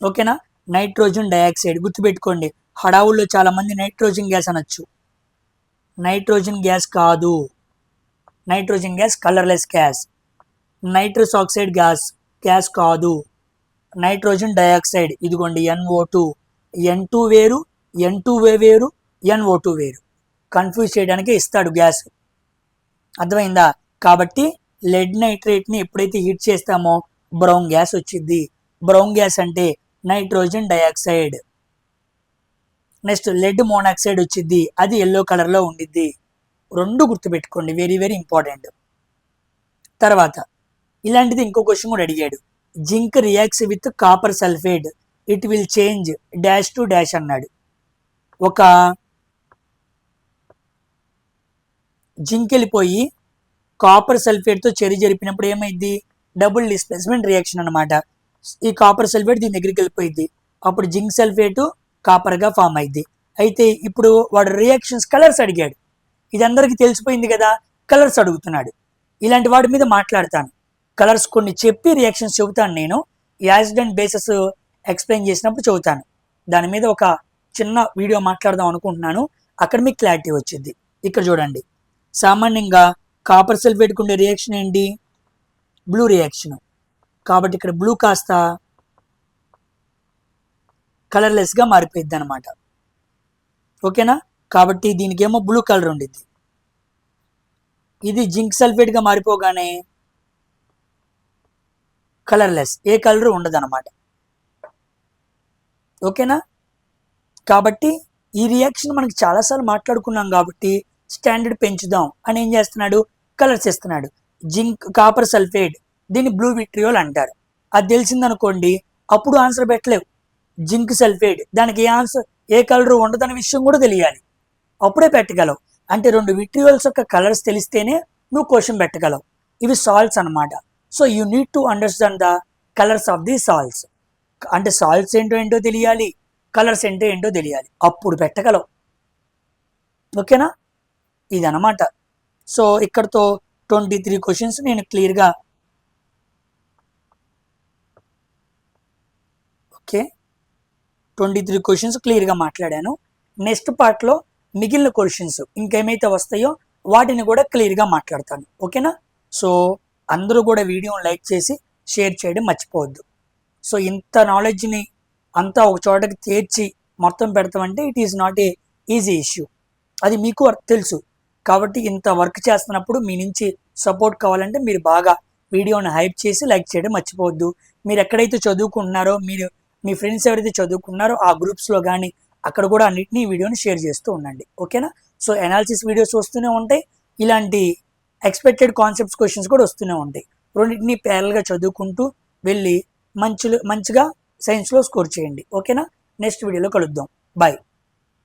ఓకేనా? నైట్రోజన్ డైఆక్సైడ్ గుర్తుపెట్టుకోండి. హడావుల్లో చాలా మంది నైట్రోజన్ గ్యాస్ అనొచ్చు. నైట్రోజన్ గ్యాస్ కాదు, nitrogen gas colourless gas. Nitrous oxide gas కాదు, నైట్రోజన్ డైఆక్సైడ్. ఇదిగోండి NO2, N2 వేరు, N2 వేరు, NO2 వేరు. కన్ఫ్యూజ్ చేయడానికి ఇస్తాడు గ్యాస్. అర్థమైందా? కాబట్టి లెడ్ నైట్రేట్ని ఎప్పుడైతే హీట్ చేస్తామో బ్రౌన్ గ్యాస్ వచ్చింది. బ్రౌన్ గ్యాస్ అంటే nitrogen dioxide. Next lead monoxide వచ్చింది, అది ఎల్లో కలర్లో ఉండిద్ది. 2 గుర్తుపెట్టుకోండి, వెరీ వెరీ ఇంపార్టెంట్. తర్వాత ఇలాంటిది ఇంకో క్వశ్చన్ కూడా అడిగాడు. Zinc reacts with copper sulphate, it will change dash to dash అన్నాడు. ఒక జింక్ వెళ్ళిపోయి కాపర్ సల్ఫేట్తో జరిపినప్పుడు ఏమైంది? డబుల్ డిస్ప్లేస్మెంట్ రియాక్షన్ అనమాట. ఈ కాపర్ సల్ఫేట్ దీని దగ్గరికి వెళ్ళిపోయింది, అప్పుడు జింక్ సల్ఫేట్ కాపర్గా ఫామ్ అయింది. అయితే ఇప్పుడు వాడు రియాక్షన్స్ కలర్స్ అడిగాడు. ఇది అందరికీ తెలిసిపోయింది కదా, కలర్స్ అడుగుతున్నాడు. ఇలాంటి వాటి మీద మాట్లాడతాను. కలర్స్ కొన్ని చెప్పి రియాక్షన్స్ చెబుతాను. నేను యాసిడ్ అండ్ బేసెస్ ఎక్స్ప్లెయిన్ చేసినప్పుడు చెబుతాను. దాని మీద ఒక చిన్న వీడియో మాట్లాడదాం అనుకుంటున్నాను, అక్కడ మీకు క్లారిటీ వచ్చింది. ఇక్కడ చూడండి, సామాన్యంగా కాపర్ సల్ఫేట్కి ఉండే రియాక్షన్ ఏంటి? Blue reaction. కాబట్టి ఇక్కడ బ్లూ కాస్త కలర్లెస్గా మారిపోయింది అనమాట. ఓకేనా? కాబట్టి దీనికేమో బ్లూ కలర్ ఉండిద్ది. ఇది జింక్ సల్ఫేట్గా మారిపోగానే కలర్లెస్, ఏ కలర్ ఉండదు అనమాట. ఓకేనా? కాబట్టి ఈ రియాక్షన్ మనకి చాలాసార్లు మాట్లాడుకున్నాం కాబట్టి స్టాండర్డ్ పెంచుదాం అని ఏం చేస్తున్నాడు? కలర్స్ ఇస్తున్నాడు. జింక్ కాపర్ సల్ఫేట్, దీన్ని బ్లూ విట్రియోల్ అంటారు. అది తెలిసిందనుకోండి, అప్పుడు ఆన్సర్ పెట్టలేవు. జింక్ సల్ఫేట్, దానికి ఏ కలర్ ఉండదనే విషయం కూడా తెలియాలి, అప్పుడే పెట్టగలవు. అంటే 2 విట్రియోల్స్ యొక్క కలర్స్ తెలిస్తేనే నువ్వు క్వశ్చన్ పెట్టగలవు. ఇవి సాల్ట్స్ అనమాట. So you need to understand the colours of the salts. అంటే సాల్ట్స్ ఏంటో తెలియాలి, కలర్స్ ఏంటో తెలియాలి, అప్పుడు పెట్టగలవు. ఓకేనా? ఇదనమాట. సో ఇక్కడతో 23 క్వశ్చన్స్ నేను క్లియర్గా 23 క్వశ్చన్స్ క్లియర్గా మాట్లాడాను. నెక్స్ట్ పార్ట్లో మిగిలిన క్వశ్చన్స్ ఇంకేమైతే వస్తాయో వాటిని కూడా క్లియర్గా మాట్లాడతాను. ఓకేనా? సో అందరూ కూడా వీడియోని లైక్ చేసి షేర్ చేయడం మర్చిపోవద్దు. సో ఇంత నాలెడ్జ్ని అంతా ఒక చోటకి చేర్చి మొత్తం పెడతామంటే it is not a easy issue, అది మీకు తెలుసు. కాబట్టి ఇంత వర్క్ చేస్తున్నప్పుడు మీ నుంచి సపోర్ట్ కావాలంటే మీరు బాగా వీడియోని హైప్ చేసి లైక్ చేయడం మర్చిపోవద్దు. మీరు ఎక్కడైతే చదువుకుంటున్నారో, మీరు మీ ఫ్రెండ్స్ ఎవరైతే చదువుకున్నారో ఆ గ్రూప్స్లో కానీ అక్కడ కూడా అన్నిటినీ వీడియోని షేర్ చేస్తూ ఉండండి. ఓకేనా? సో అనాలిసిస్ వీడియోస్ వస్తూనే ఉంటాయి, ఇలాంటి ఎక్స్పెక్టెడ్ కాన్సెప్ట్స్ క్వశ్చన్స్ కూడా వస్తూనే ఉంటాయి. రెండింటినీ ప్యారల్గా చదువుకుంటూ వెళ్ళి మంచిగా సైన్స్లో స్కోర్ చేయండి. ఓకేనా? నెక్స్ట్ వీడియోలో కలుద్దాం. బాయ్.